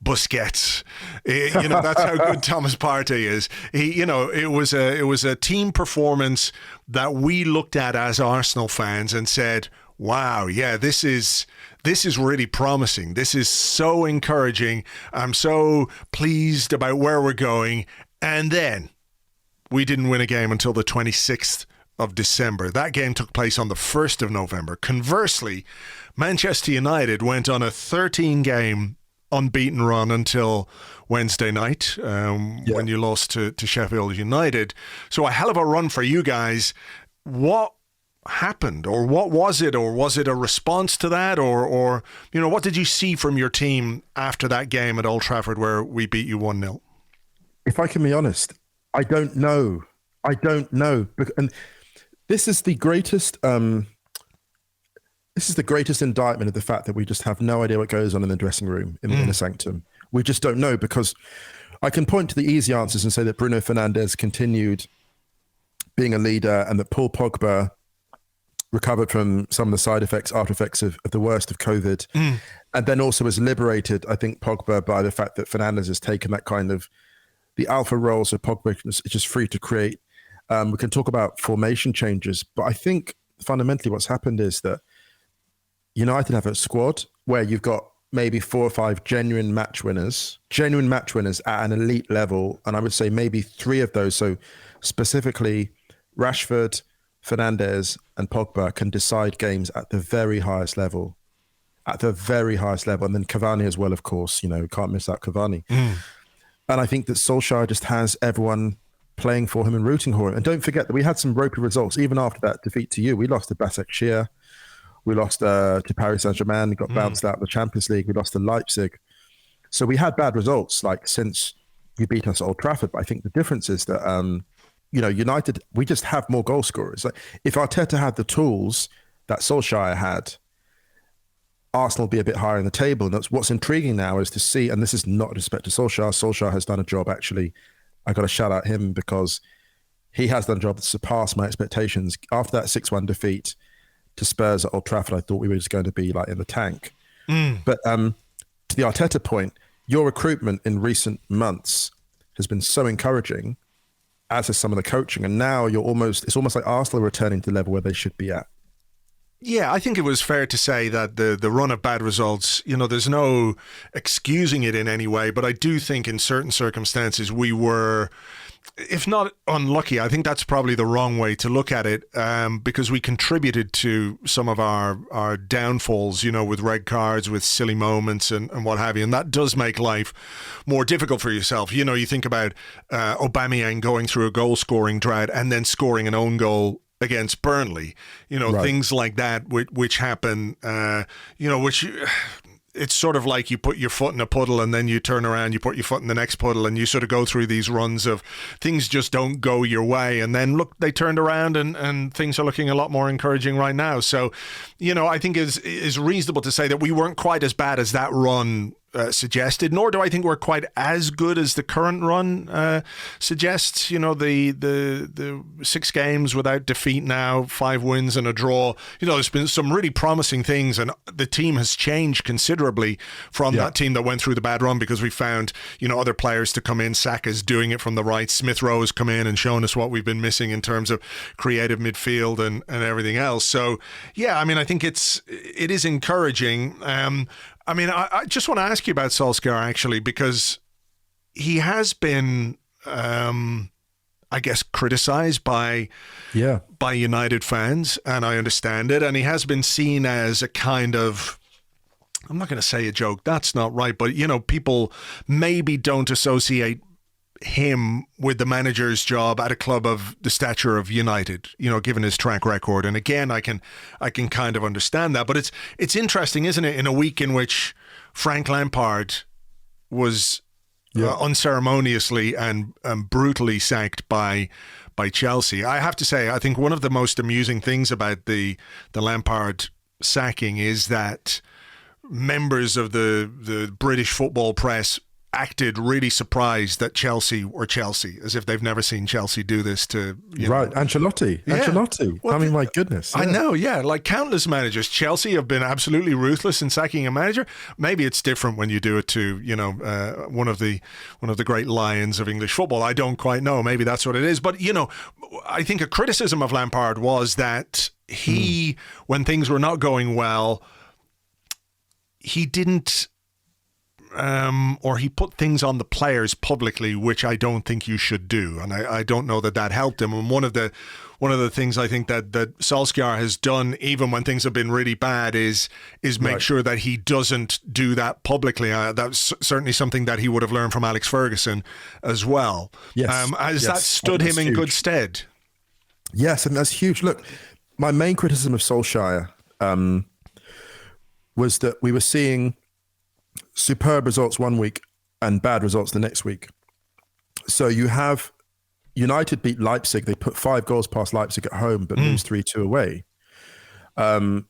Busquets. That's how good Thomas Partey is. It was a team performance that we looked at as Arsenal fans and said, wow, yeah, this is really promising. This is so encouraging. I'm so pleased about where we're going. And then we didn't win a game until the 26th of December. That game took place on the 1st of November. Conversely, Manchester United went on a 13-game unbeaten run until Wednesday night when you lost to Sheffield United. So a hell of a run for you guys. What happened, or what was it, or was it a response to that, or what did you see from your team after that game at Old Trafford where we beat you 1-0?
If I can be honest, I don't know. And this is the greatest indictment of the fact that we just have no idea what goes on in the dressing room, in the sanctum. We just don't know, because I can point to the easy answers and say that Bruno Fernandes continued being a leader, and that Paul Pogba recovered from some of the side effects, after effects of the worst of COVID. And then also was liberated, I think, Pogba, by the fact that Fernandes has taken that kind of the alpha role, so Pogba is just free to create. We can talk about formation changes, but I think fundamentally what's happened is that United have a squad where you've got maybe 4 or 5 genuine match winners at an elite level. And I would say maybe 3 of those, so specifically Rashford, Fernandes and Pogba, can decide games at the very highest level. And then Cavani as well, of course, can't miss out Cavani. And I think that Solskjaer just has everyone playing for him and rooting for him. And don't forget that we had some ropey results, even after that defeat to you. We lost to Başakşehir. We lost to Paris Saint-Germain. We got bounced out of the Champions League. We lost to Leipzig. So we had bad results like since you beat us at Old Trafford. But I think the difference is that, United, we just have more goal scorers. Like, if Arteta had the tools that Solskjaer had, Arsenal will be a bit higher in the table. And that's what's intriguing now is to see, and this is not with respect to Solskjaer. Solskjaer has done a job, actually. I got to shout out him because he has done a job that surpassed my expectations. After that 6-1 defeat to Spurs at Old Trafford, I thought we were just going to be like in the tank. But to the Arteta point, your recruitment in recent months has been so encouraging, as is some of the coaching. And now it's almost like Arsenal are returning to the level where they should be at.
Yeah, I think it was fair to say that the run of bad results, there's no excusing it in any way, but I do think in certain circumstances we were, if not unlucky, I think that's probably the wrong way to look at it, because we contributed to some of our downfalls, with red cards, with silly moments and what have you, and that does make life more difficult for yourself. You think about Aubameyang going through a goal-scoring drought and then scoring an own goal against Burnley, right. Things like that, which happen, which it's sort of like you put your foot in a puddle and then you turn around, you put your foot in the next puddle, and you sort of go through these runs of things just don't go your way. And then look, they turned around and things are looking a lot more encouraging right now. So, I think is reasonable to say that we weren't quite as bad as that run suggested, nor do I think we're quite as good as the current run suggests. The 6 games without defeat now, 5 wins and a draw. There's been some really promising things, and the team has changed considerably from that team that went through the bad run, because we found, other players to come in. Saka's doing it from the right. Smith Rowe has come in and shown us what we've been missing in terms of creative midfield and everything else. So, yeah, I think it is encouraging. I just want to ask you about Solskjaer, actually, because he has been, I guess, criticised by United fans, and I understand it. And he has been seen as a kind of, I'm not going to say a joke, that's not right, but, people maybe don't associate him with the manager's job at a club of the stature of United, given his track record. And again, I can kind of understand that, but it's interesting, isn't it, in a week in which Frank Lampard was unceremoniously and brutally sacked by Chelsea. I have to say, I think one of the most amusing things about the Lampard sacking is that members of the British football press acted really surprised that Chelsea were Chelsea, as if they've never seen Chelsea do this to
right. Ancelotti. Well, my goodness.
I know, like countless managers. Chelsea have been absolutely ruthless in sacking a manager. Maybe it's different when you do it to one of the great lions of English football. I don't quite know. Maybe that's what it is. But I think a criticism of Lampard was that he, when things were not going well, he didn't. Or he put things on the players publicly, which I don't think you should do, and I don't know that helped him. And one of the things I think that Solskjaer has done, even when things have been really bad, is make sure that he doesn't do that publicly. That's certainly something that he would have learned from Alex Ferguson as well.
Yes,
that stood him in good stead.
Yes, and that's huge. Look, my main criticism of Solskjaer was that we were seeing superb results one week and bad results the next week. So you have United beat Leipzig. They put 5 goals past Leipzig at home, but lose 3-2 away. And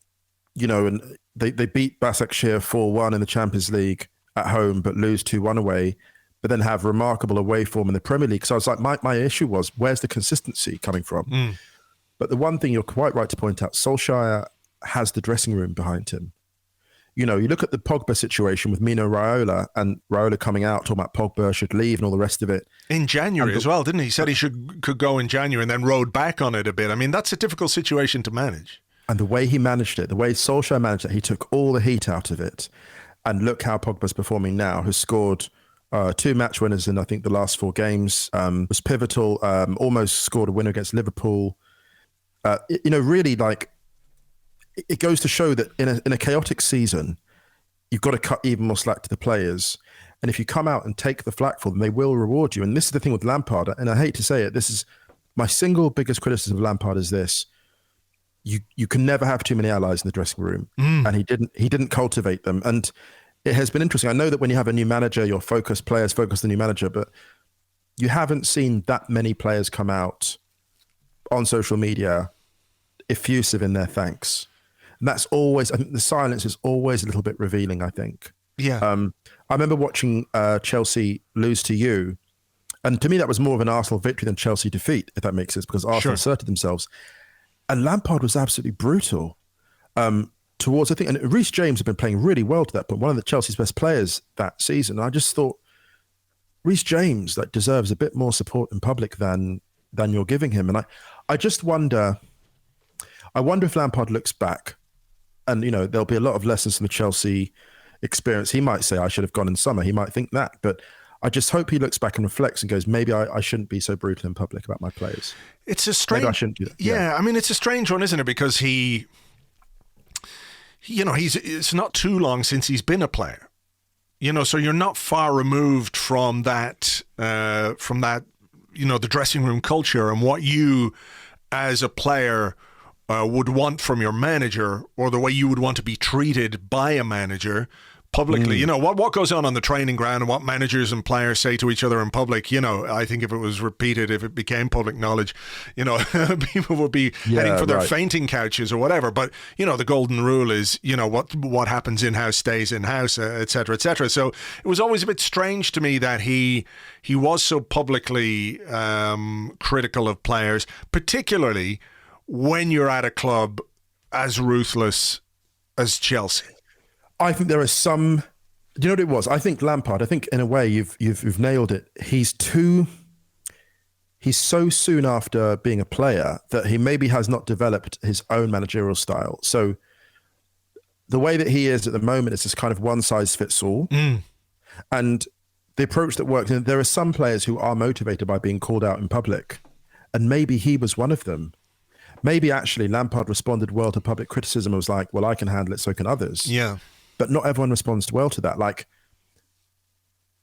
they beat Başakşehir 4-1 in the Champions League at home, but lose 2-1 away, but then have remarkable away form in the Premier League. So I was like, my issue was, where's the consistency coming from? But the one thing you're quite right to point out, Solskjaer has the dressing room behind him. You look at the Pogba situation with Mino Raiola, and Raiola coming out talking about Pogba should leave and all the rest of it.
In January as well, didn't he? He said he could go in January and then rode back on it a bit. That's a difficult situation to manage.
And the way he managed it, the way Solskjaer managed it, he took all the heat out of it. And look how Pogba's performing now, has scored 2 match winners in, I think, the last 4 games, was pivotal, almost scored a winner against Liverpool. Really, like, it goes to show that in a chaotic season, you've got to cut even more slack to the players. And if you come out and take the flak for them, they will reward you. And this is the thing with Lampard, and I hate to say it, this is my single biggest criticism of Lampard is this. You can never have too many allies in the dressing room. And he didn't cultivate them. And it has been interesting. I know that when you have a new manager, your players focus the new manager, but you haven't seen that many players come out on social media effusive in their thanks. And that's always, I think the silence is always a little bit revealing, I think.
Yeah.
I remember watching Chelsea lose to you. And to me, that was more of an Arsenal victory than Chelsea defeat, if that makes sense, because Arsenal asserted themselves. And Lampard was absolutely brutal towards, I think, and Reece James had been playing really well to that point, one of the Chelsea's best players that season. And I just thought, Reece James deserves a bit more support in public than you're giving him. And I just wonder, if Lampard looks back and, there'll be a lot of lessons from the Chelsea experience. He might say, I should have gone in summer. He might think that, but I just hope he looks back and reflects and goes, maybe I shouldn't be so brutal in public about my players.
It's a strange,
maybe I shouldn't do that.
Yeah, I mean, it's a strange one, isn't it? Because it's not too long since he's been a player. So you're not far removed from that, the dressing room culture and what you as a player would want from your manager, or the way you would want to be treated by a manager publicly. What goes on the training ground and what managers and players say to each other in public, I think if it was repeated, if it became public knowledge, people would be heading for their fainting couches or whatever. But, the golden rule is, what happens in-house stays in-house, et cetera, et cetera. So it was always a bit strange to me that he was so publicly critical of players, particularly when you're at a club as ruthless as Chelsea.
I think there are some. Do you know what it was? I think Lampard. I think in a way you've nailed it. He's so soon after being a player that he maybe has not developed his own managerial style. So the way that he is at the moment is this kind of one size fits all, and the approach that works. And there are some players who are motivated by being called out in public, and maybe he was one of them. Maybe actually Lampard responded well to public criticism and was like, well, I can handle it, so can others.
Yeah.
But not everyone responds well to that.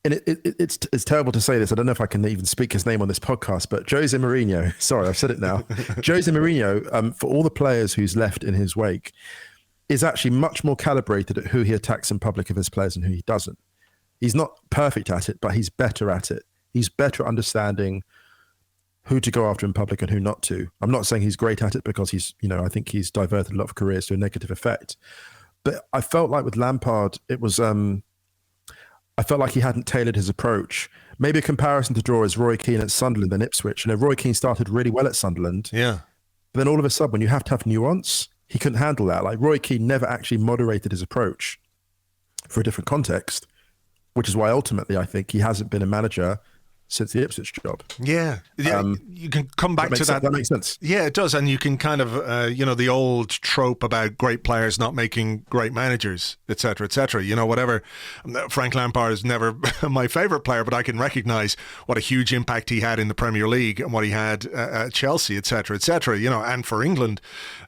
And it's terrible to say this. I don't know if I can even speak his name on this podcast, but Jose Mourinho, sorry, I've said it now. Jose Mourinho, for all the players who's left in his wake, is actually much more calibrated at who he attacks in public of his players and who he doesn't. He's not perfect at it, but he's better at it. He's better at understanding who to go after in public and who not to. I'm not saying he's great at it, because I think he's diverted a lot of careers to a negative effect. But I felt like with Lampard, it was, I felt like he hadn't tailored his approach. Maybe a comparison to draw is Roy Keane at Sunderland and Ipswich. Roy Keane started really well at Sunderland.
Yeah.
But then all of a sudden, when you have to have nuance, he couldn't handle that. Roy Keane never actually moderated his approach for a different context, which is why ultimately I think he hasn't been a manager since the Ipswich job.
Yeah. You can come back to that.
That makes sense.
Yeah, it does. And you can kind of, the old trope about great players not making great managers, et cetera, whatever. Frank Lampard is never my favourite player, but I can recognise what a huge impact he had in the Premier League and what he had at Chelsea, et cetera, and for England,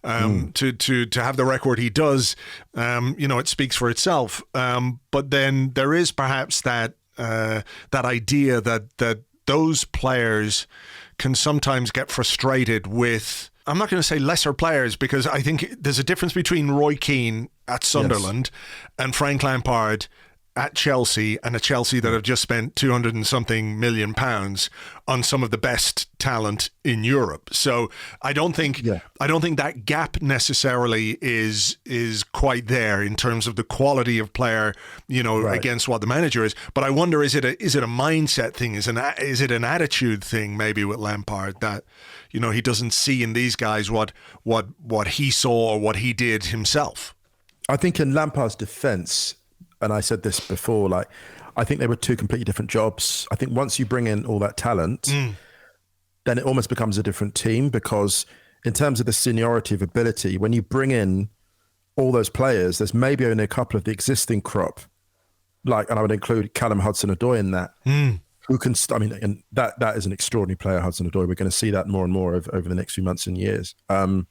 to have the record he does, it speaks for itself. But then there is perhaps that idea that those players can sometimes get frustrated with, I'm not going to say lesser players, because I think there's a difference between Roy Keane at Sunderland and Frank Lampard at Chelsea, and a Chelsea that have just spent 200 and something million pounds on some of the best talent in Europe. So I don't think that gap necessarily is quite there in terms of the quality of player, against what the manager is. But I wonder, is it a mindset thing? Is it an attitude thing maybe with Lampard that, he doesn't see in these guys what he saw or what he did himself?
I think in Lampard's defense, and I said this before, I think they were two completely different jobs. I think once you bring in all that talent, then it almost becomes a different team, because in terms of the seniority of ability, when you bring in all those players, there's maybe only a couple of the existing crop, and I would include Callum Hudson-Odoi in that, who can, and that is an extraordinary player, Hudson-Odoi. We're going to see that more and more over the next few months and years. Of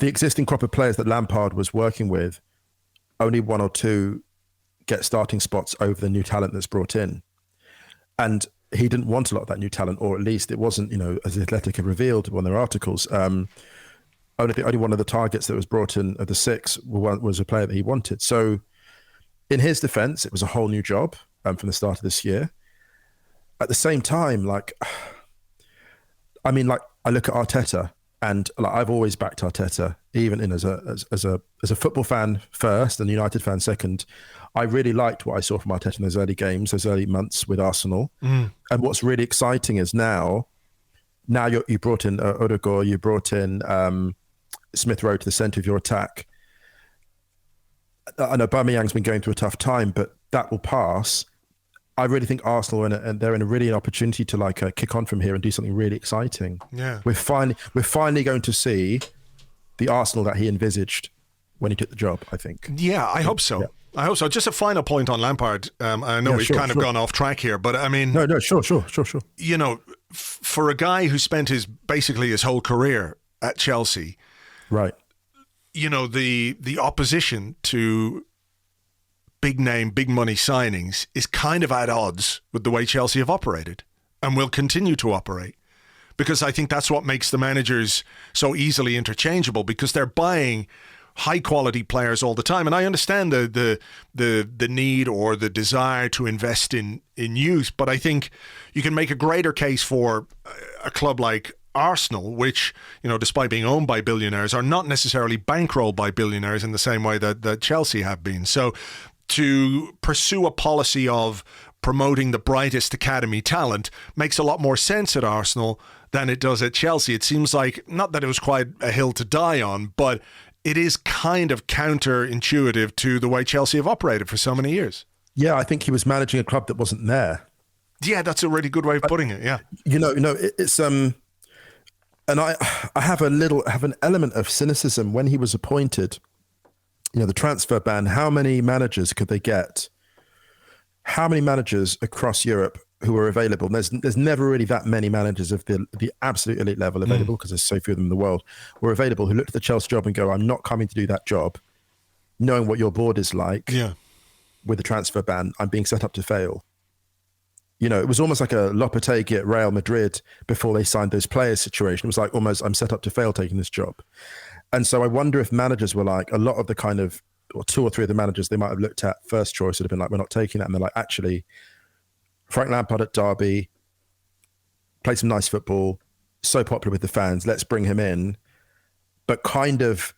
the existing crop of players that Lampard was working with, only one or two get starting spots over the new talent that's brought in. And he didn't want a lot of that new talent, or at least it wasn't, as the Athletic have revealed on their articles, only one of the targets that was brought in of the six was a player that he wanted. So in his defense, it was a whole new job from the start of this year. At the same time, I look at Arteta, and I've always backed Arteta, even as a football fan first and United fan second. I really liked what I saw from Arteta in those early games, those early months with Arsenal. And what's really exciting is now you brought in Ødegaard, you brought in Smith Rowe to the centre of your attack. I know Aubameyang's been going through a tough time, but that will pass. I really think Arsenal they're in a really an opportunity to kick on from here and do something really exciting.
Yeah,
we're finally going to see the Arsenal that he envisaged when he took the job, I think.
Yeah, I hope so. Yeah. I hope so. Just a final point on Lampard. I know we've kind of gone off track here, but I mean,
no, sure.
You know, for a guy who spent basically his whole career at Chelsea,
right?
You know, the opposition to big name, big money signings is kind of at odds with the way Chelsea have operated and will continue to operate. Because I think that's what makes the managers so easily interchangeable, because they're buying high quality players all the time. And I understand the need or the desire to invest in youth, but I think you can make a greater case for a club like Arsenal, which, you know, despite being owned by billionaires, are not necessarily bankrolled by billionaires in the same way that Chelsea have been. So to pursue a policy of promoting the brightest academy talent makes a lot more sense at Arsenal than it does at Chelsea. It seems like, not that it was quite a hill to die on, but it is kind of counterintuitive to the way Chelsea have operated for so many years. Yeah,
I think he was managing a club that wasn't there.
Yeah, that's a really good way of putting it. Yeah,
it's and I have an element of cynicism when he was appointed. You know, the transfer ban. How many managers could they get? How many managers across Europe who were available? And there's never really that many managers of the absolute elite level available, because there's so few of them in the world, were available, who looked at the Chelsea job and go, I'm not coming to do that job, knowing what your board is like.
Yeah.
With the transfer ban, I'm being set up to fail. You know, it was almost like a Lopetegui at Real Madrid before they signed those players situation. It was like almost, I'm set up to fail taking this job. And so I wonder if managers were like, a lot of the kind of, or two or three of the managers they might have looked at first choice would have been like, we're not taking that. And they're like, actually, Frank Lampard at Derby, played some nice football, so popular with the fans, let's bring him in. But kind of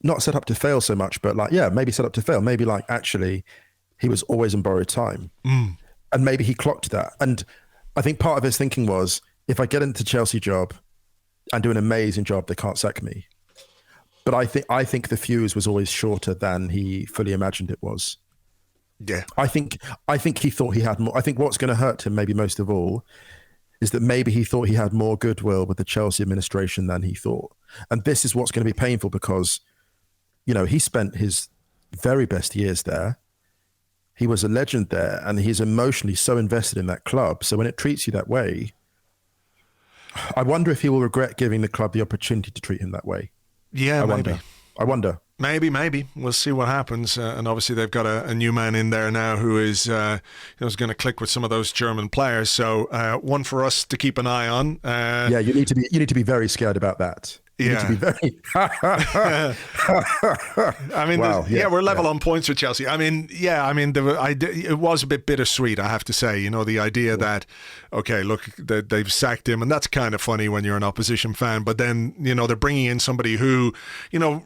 not set up to fail so much, but like, yeah, maybe set up to fail. Maybe like, actually, he was always on borrowed time. And maybe he clocked that. And I think part of his thinking was, if I get into the Chelsea job and do an amazing job, they can't sack me. But I think the fuse was always shorter than he fully imagined it was.
Yeah.
I think he thought he had more. I think what's going to hurt him maybe most of all is that maybe he thought he had more goodwill with the Chelsea administration than he thought. And this is what's going to be painful, because, you know, he spent his very best years there. He was a legend there, and he's emotionally so invested in that club. So when it treats you that way, I wonder if he will regret giving the club the opportunity to treat him that way.
Yeah,
I wonder.
Maybe. We'll see what happens. And obviously they've got a new man in there now who is going to click with some of those German players. So one for us to keep an eye on.
Yeah, you need to be very scared about that. You need to be very...
I mean, wow, we're level on points with Chelsea. I mean, it was a bit bittersweet, I have to say. You know, the idea that, okay, look, they've sacked him, and that's kind of funny when you're an opposition fan. But then, you know, they're bringing in somebody who, you know,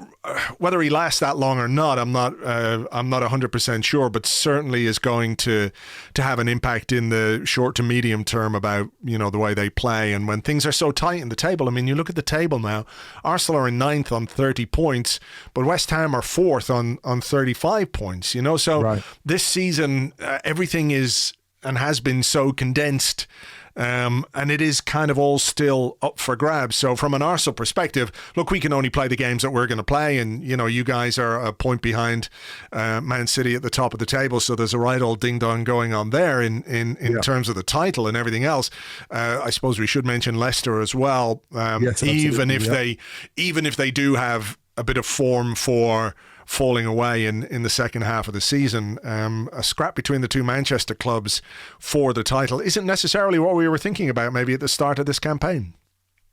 whether he lasts that long or not, I'm not 100% sure, but certainly is going to have an impact in the short to medium term about, you know, the way they play. And when things are so tight in the table, I mean, you look at the table now. Arsenal are in 9th on 30 points, but West Ham are 4th on 35 points, you know? So This season, everything is and has been so condensed, and it is kind of all still up for grabs. So from an Arsenal perspective, look, we can only play the games that we're going to play, and, you know, you guys are a point behind Man City at the top of the table, so there's a right old ding-dong going on there in terms of the title and everything else. I suppose we should mention Leicester as well,
yes,
even if they do have a bit of form for falling away in the second half of the season. A scrap between the two Manchester clubs for the title isn't necessarily what we were thinking about maybe at the start of this campaign.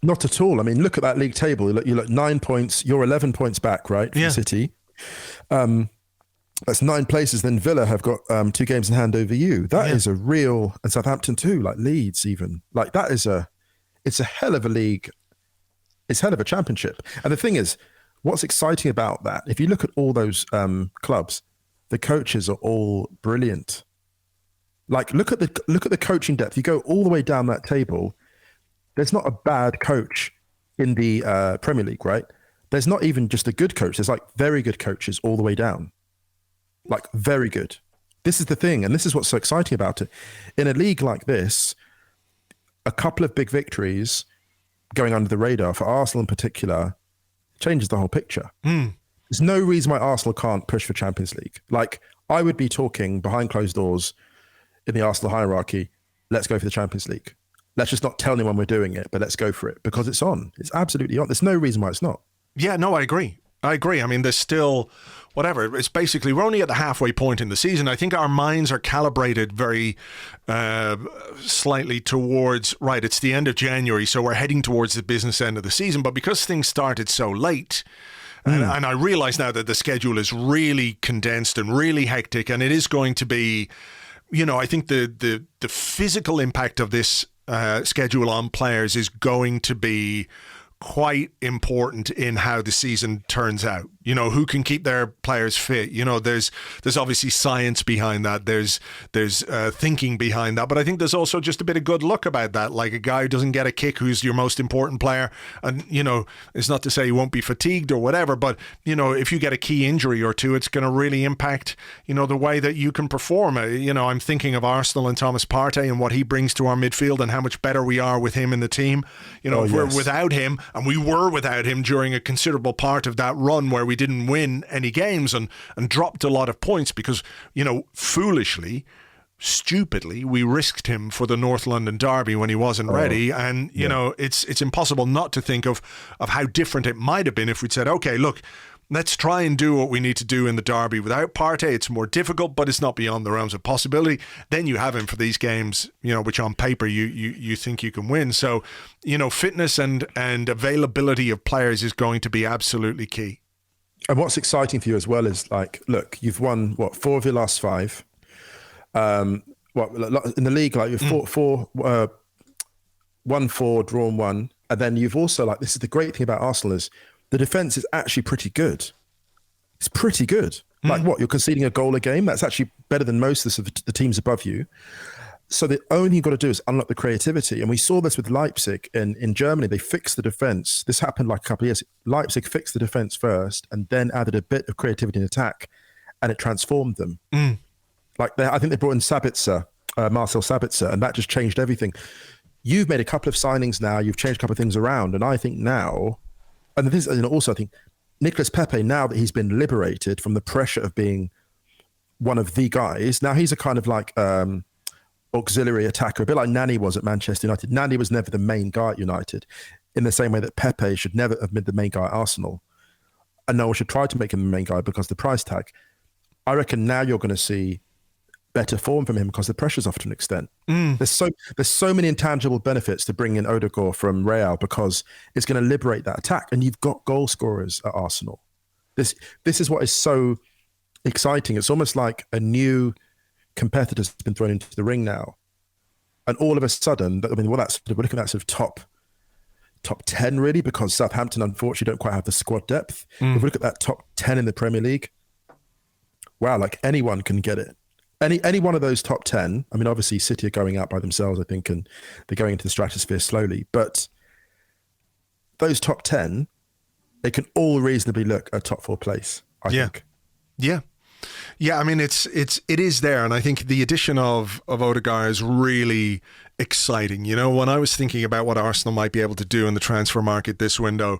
Not at all. I mean, look at that league table. You look 9 points, you're 11 points back, right, from City. That's 9 places. Then Villa have got 2 games in hand over you. That is a real, and Southampton too, like Leeds even. Like that is it's a hell of a league. It's hell of a championship. And the thing is, what's exciting about that, if you look at all those clubs, the coaches are all brilliant. Like look at the coaching depth. You go all the way down that table. There's not a bad coach in the Premier League, right? There's not even just a good coach. There's like very good coaches all the way down. Like very good. This is the thing, and this is what's so exciting about it. In a league like this, a couple of big victories going under the radar for Arsenal in particular changes the whole picture. There's no reason why Arsenal can't push for Champions League. Like I would be talking behind closed doors in the Arsenal hierarchy, let's go for the Champions League. Let's just not tell anyone we're doing it, but let's go for it because it's on. It's absolutely on. There's no reason why it's not. Yeah, no, I agree. I mean, there's still, whatever, it's basically, we're only at the halfway point in the season. I think our minds are calibrated very slightly towards, right, it's the end of January, so we're heading towards the business end of the season. But because things started so late, and I realize now that the schedule is really condensed and really hectic, and it is going to be, I think the physical impact of this schedule on players is going to be quite important in how the season turns out. Who can keep their players fit. There's obviously science behind that. There's thinking behind that. But I think there's also just a bit of good luck about that. Like a guy who doesn't get a kick who's your most important player. And, it's not to say he won't be fatigued or whatever, but, if you get a key injury or two, it's going to really impact, the way that you can perform. I'm thinking of Arsenal and Thomas Partey and what he brings to our midfield and how much better we are with him in the team. If we're without him, and we were without him during a considerable part of that run where we didn't win any games and dropped a lot of points because, foolishly, stupidly, we risked him for the North London derby when he wasn't ready. And, it's impossible not to think of how different it might have been if we'd said, okay, look, let's try and do what we need to do in the derby without Partey. It's more difficult, but it's not beyond the realms of possibility. Then you have him for these games, which on paper you think you can win. So, fitness and availability of players is going to be absolutely key. And what's exciting for you as well is like, look, you've won 4 of your last 5. In the league, like you've won 4, drawn 1, and then you've also this is the great thing about Arsenal is the defense is actually pretty good. It's pretty good. Like you're conceding a goal a game. That's actually better than most of the teams above you. So the only thing you've got to do is unlock the creativity. And we saw this with Leipzig in Germany. They fixed the defense. This happened like a couple of years. Leipzig fixed the defense first and then added a bit of creativity in attack, and it transformed them. I think they brought in Sabitzer, Marcel Sabitzer, and that just changed everything. You've made a couple of signings now. You've changed a couple of things around. And I think now, and this, also I think Nicolas Pepe, now that he's been liberated from the pressure of being one of the guys, now he's a kind of like auxiliary attacker, a bit like Nani was at Manchester United. Nani was never the main guy at United, in the same way that Pepe should never have been the main guy at Arsenal. And no one should try to make him the main guy because of the price tag. I reckon now you're going to see better form from him because the pressure's off to an extent. There's so many intangible benefits to bringing in Ødegaard from Real because it's going to liberate that attack, and you've got goal scorers at Arsenal. This is what is so exciting. It's almost like a new competitor's been thrown into the ring now, and all of a sudden, we're looking at that sort of top 10 really, because Southampton unfortunately don't quite have the squad depth. If we look at that top 10 in the Premier League, wow, like anyone can get it. Any one of those top 10, I mean, obviously City are going out by themselves, I think, and they're going into the stratosphere slowly. But those top 10, they can all reasonably look at top 4 place, I think. Yeah, I mean, it is there. And I think the addition of Odegaard is really exciting. When I was thinking about what Arsenal might be able to do in the transfer market this window,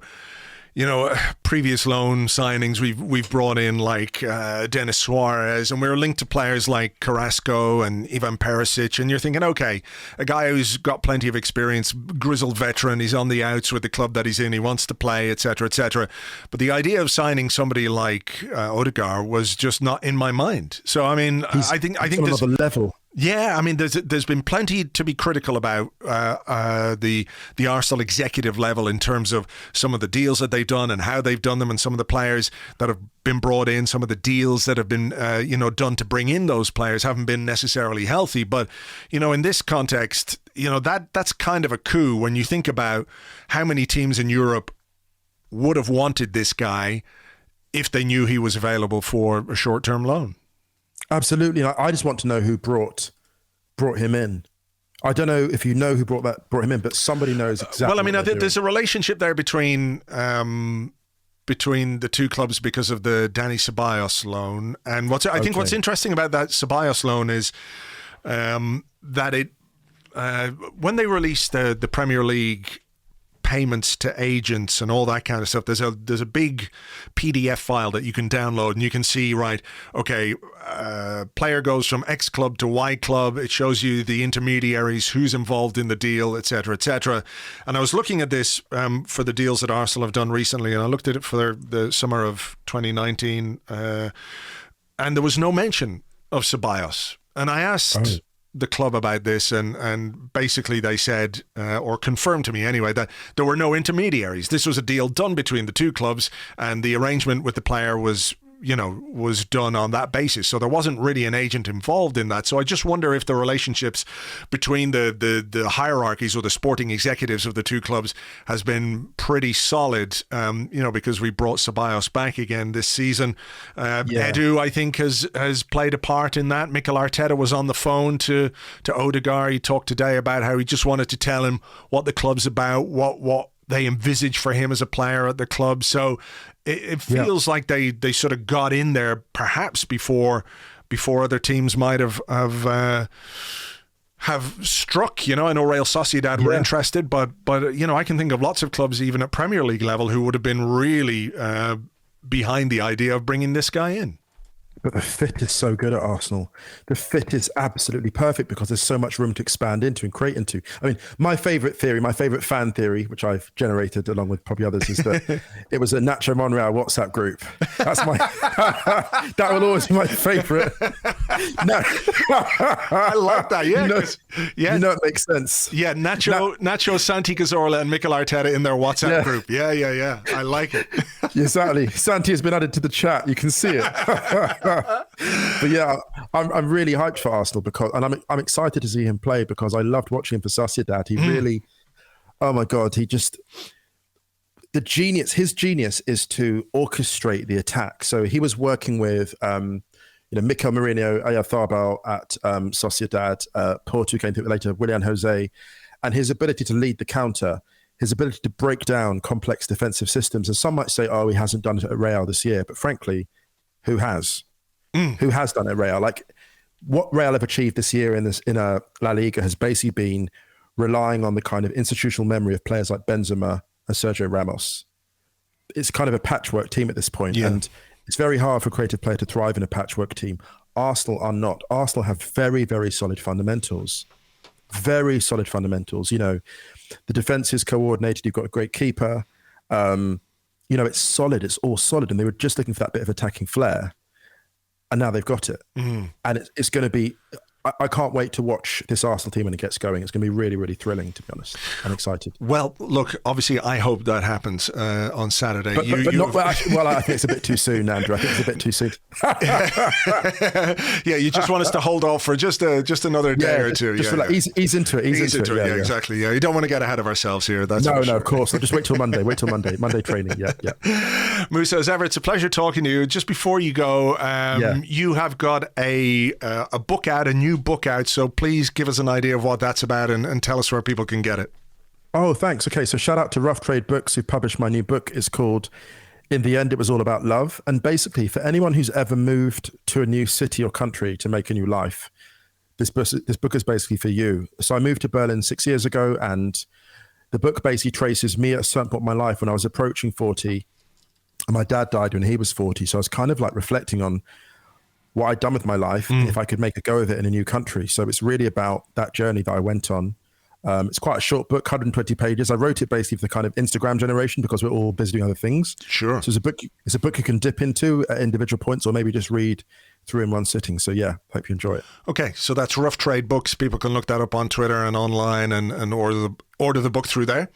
previous loan signings, we've brought in like Denis Suarez, and we're linked to players like Carrasco and Ivan Perisic, and you're thinking, okay, a guy who's got plenty of experience, grizzled veteran, he's on the outs with the club that he's in, he wants to play, etc., etc. But the idea of signing somebody like Odegaard was just not in my mind. So I mean, I think there's another level. Yeah, I mean, there's been plenty to be critical about the Arsenal executive level in terms of some of the deals that they've done and how they've done them, and some of the players that have
been brought in, some of the deals that have been, done to bring in those players haven't been necessarily healthy. But, in this context, that's kind of a coup when you think about how many teams in Europe would have wanted this guy if they knew he was available for a short-term loan.
Absolutely. I just want to know who brought him in. I don't know if you know who brought him in, but somebody knows exactly.
Well, I mean, I think there's a relationship there between the two clubs because of the Dani Ceballos loan. And I think what's interesting about that Ceballos loan is that it when they released the Premier League payments to agents and all that kind of stuff, there's a big PDF file that you can download and you can see, right, okay, player goes from X club to Y club. It shows you the intermediaries, who's involved in the deal, etc., etc. And I was looking at this for the deals that Arsenal have done recently, and I looked at it for the summer of 2019, and there was no mention of Ceballos. And I asked the club about this, and basically they said, or confirmed to me anyway, that there were no intermediaries. This was a deal done between the two clubs, and the arrangement with the player was done on that basis. So there wasn't really an agent involved in that. So I just wonder if the relationships between the hierarchies or the sporting executives of the two clubs has been pretty solid, because we brought Ceballos back again this season. Edu, I think, has played a part in that. Mikel Arteta was on the phone to Odegaard. He talked today about how he just wanted to tell him what the club's about, what they envisage for him as a player at the club. So it feels like they sort of got in there perhaps before other teams might have struck. I know Real Sociedad were interested, but I can think of lots of clubs even at Premier League level who would have been really behind the idea of bringing this guy in.
But the fit is so good at Arsenal. The fit is absolutely perfect because there's so much room to expand into and create into. I mean, my favourite fan theory, which I've generated along with probably others, is that it was a Nacho Monreal WhatsApp group. That's my. That will always be my favourite. No.
I like that. Yeah,
it makes sense.
Yeah, Nacho, Santi Cazorla, and Mikel Arteta in their WhatsApp group. Yeah. I like it.
Exactly. Santi has been added to the chat. You can see it. But yeah, I'm really hyped for Arsenal and I'm excited to see him play because I loved watching him for Sociedad. He really, oh my God, his genius is to orchestrate the attack. So he was working with, Mikel Merino, Oyarzabal at Sociedad, Porto came through later, Willian Jose, and his ability to lead the counter, his ability to break down complex defensive systems. And some might say, he hasn't done it at Real this year, but frankly, who has? Who has done it at Real? Like what Real have achieved this year in La Liga has basically been relying on the kind of institutional memory of players like Benzema and Sergio Ramos. It's kind of a patchwork team at this point, and it's very hard for a creative player to thrive in a patchwork team. Arsenal are not. Arsenal have very, very solid fundamentals. Very solid fundamentals. The defense is coordinated. You've got a great keeper. It's solid. It's all solid. And they were just looking for that bit of attacking flair. And now they've got it. And it's going to be, I can't wait to watch this Arsenal team when it gets going. It's going to be really, really thrilling, to be honest. I'm excited.
Well, look, obviously, I hope that happens on Saturday.
I think it's a bit too soon, Andrew. I think it's a bit too soon.
Yeah, you just want us to hold off for just another day or two.
Ease into it. Ease into it.
Yeah, exactly. Yeah, you don't want to get ahead of ourselves here. That's
no, of course. I'll just wait till Monday. Monday training. Yeah.
Musa, as ever, it's a pleasure talking to you. Just before you go, you have got a book out, a new book out, so please give us an idea of what that's about and tell us where people can get it.
Oh, thanks. Okay, so shout out to Rough Trade Books who published my new book. It's called In the End, It Was All About Love. And basically, for anyone who's ever moved to a new city or country to make a new life, this book is basically for you. So I moved to Berlin 6 years ago, and the book basically traces me at a certain point in my life when I was approaching 40, and my dad died when he was 40. So I was kind of like reflecting on what I'd done with my life, if I could make a go of it in a new country. So it's really about that journey that I went on. It's quite a short book, 120 pages. I wrote it basically for the kind of Instagram generation because we're all busy doing other things.
Sure. So
it's a book you can dip into at individual points or maybe just read through in one sitting. So yeah, hope you enjoy it.
Okay, so that's Rough Trade Books. People can look that up on Twitter and online and order the book through there.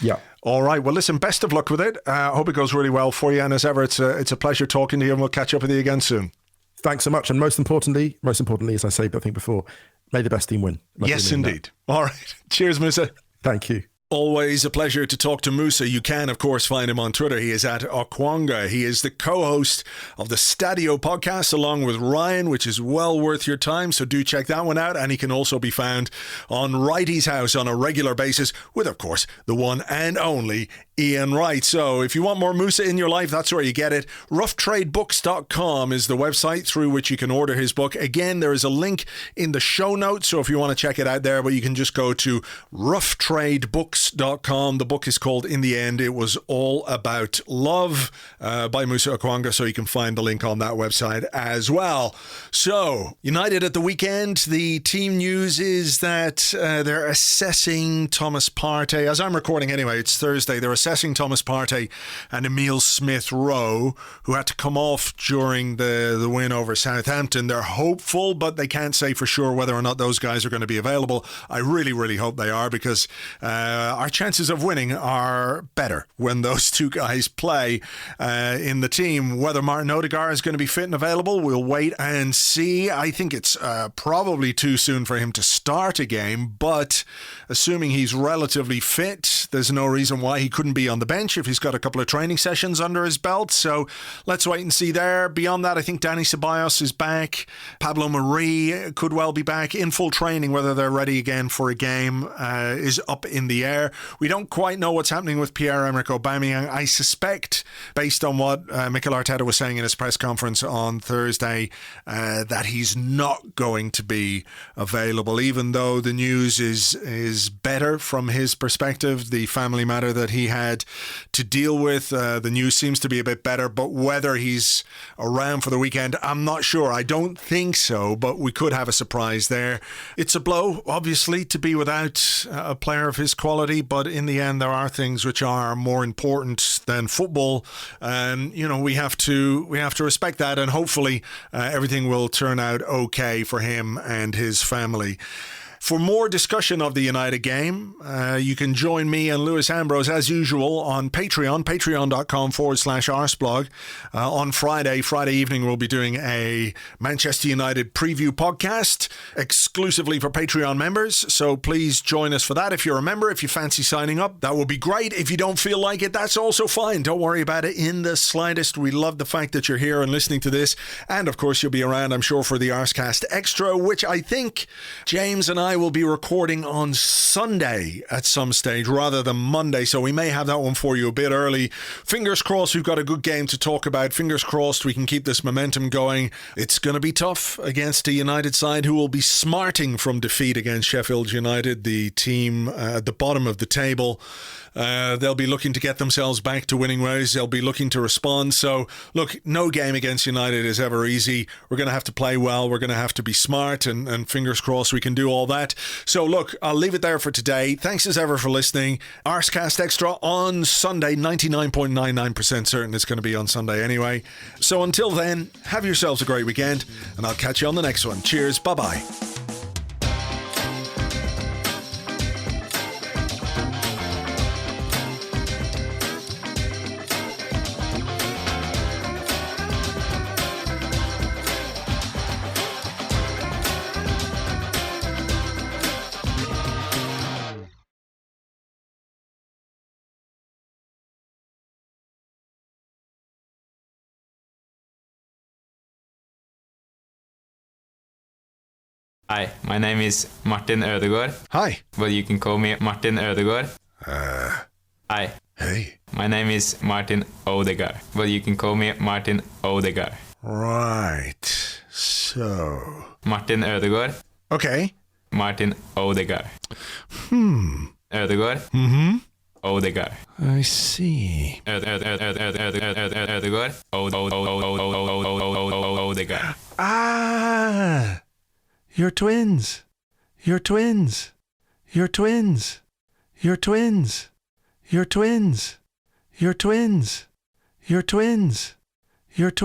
Yeah.
All right. Well, listen, best of luck with it. I hope it goes really well for you. And as ever, it's a pleasure talking to you, and we'll catch up with you again soon.
Thanks so much. And most importantly, as I said, I think before, may the best team win.
Yes, indeed. All right. Cheers, Musa.
Thank you.
Always a pleasure to talk to Musa. You can, of course, find him on Twitter. He is at Okwonga. He is the co-host of the Stadio podcast along with Ryan, which is well worth your time. So do check that one out. And he can also be found on Wrighty's House on a regular basis with, of course, the one and only Ian Wright. So if you want more Musa in your life, that's where you get it. roughtradebooks.com is the website through which you can order his book. Again, there is a link in the show notes. So if you want to check it out there, but you can just go to roughtradebooks.com. The book is called In the End, It Was All About Love by Musa Okwanga, so you can find the link on that website as well. So, United at the weekend, the team news is that they're assessing Thomas Partey. As I'm recording anyway, it's Thursday, they're assessing Thomas Partey and Emile Smith Rowe, who had to come off during the win over Southampton. They're hopeful, but they can't say for sure whether or not those guys are going to be available. I really, really hope they are, because our chances of winning are better when those two guys play in the team. Whether Martin Odegaard is going to be fit and available, we'll wait and see. I think it's probably too soon for him to start a game, but assuming he's relatively fit, there's no reason why he couldn't be on the bench if he's got a couple of training sessions under his belt. So let's wait and see there. Beyond that, I think Dani Ceballos is back. Pablo Mari could well be back in full training. Whether they're ready again for a game is up in the air. We don't quite know what's happening with Pierre-Emerick Aubameyang. I suspect, based on what Mikel Arteta was saying in his press conference on Thursday, that he's not going to be available, even though the news is better from his perspective. The family matter that he had to deal with, the news seems to be a bit better, but whether he's around for the weekend, I'm not sure. I don't think so, but we could have a surprise there. It's a blow, obviously, to be without a player of his quality, but in the end, there are things which are more important than football, and we have to respect that, and hopefully everything will turn out okay for him and his family. For more discussion of the United game, you can join me and Lewis Ambrose, as usual, on Patreon, patreon.com/Arseblog. On Friday evening, we'll be doing a Manchester United preview podcast exclusively for Patreon members. So please join us for that. If you're a member, if you fancy signing up, that would be great. If you don't feel like it, that's also fine. Don't worry about it in the slightest. We love the fact that you're here and listening to this. And of course, you'll be around, I'm sure, for the Arsecast Extra, which I think James and I will be recording on Sunday at some stage rather than Monday, so we may have that one for you a bit early. Fingers crossed we've got a good game to talk about. Fingers crossed we can keep this momentum going. It's going to be tough against a United side who will be smarting from defeat against Sheffield United, the team at the bottom of the table. They'll be looking to get themselves back to winning ways. They'll be looking to respond. So, look, no game against United is ever easy. We're going to have to play well. We're going to have to be smart, and fingers crossed we can do all that. So, look, I'll leave it there for today. Thanks as ever for listening. Arsecast Extra on Sunday. 99.99% certain it's going to be on Sunday anyway. So until then, have yourselves a great weekend, and I'll catch you on the next one. Cheers. Bye-bye.
Hi, my name is Martin Odegaard.
Hi.
But you can call me Martin Odegaard. Hi.
Hey.
My name is Martin Odegaard. But you can call me Martin Odegaard.
Right. So.
Martin Odegaard.
Okay.
Martin Odegaard. Odegaard.
Mm-hmm.
Odegaard.
I see.
Odegaard. Odegaard.
Ah. You're twins. You're twins. You're twins. You're twins. You're twins. You're twins. You're twins. You're twins.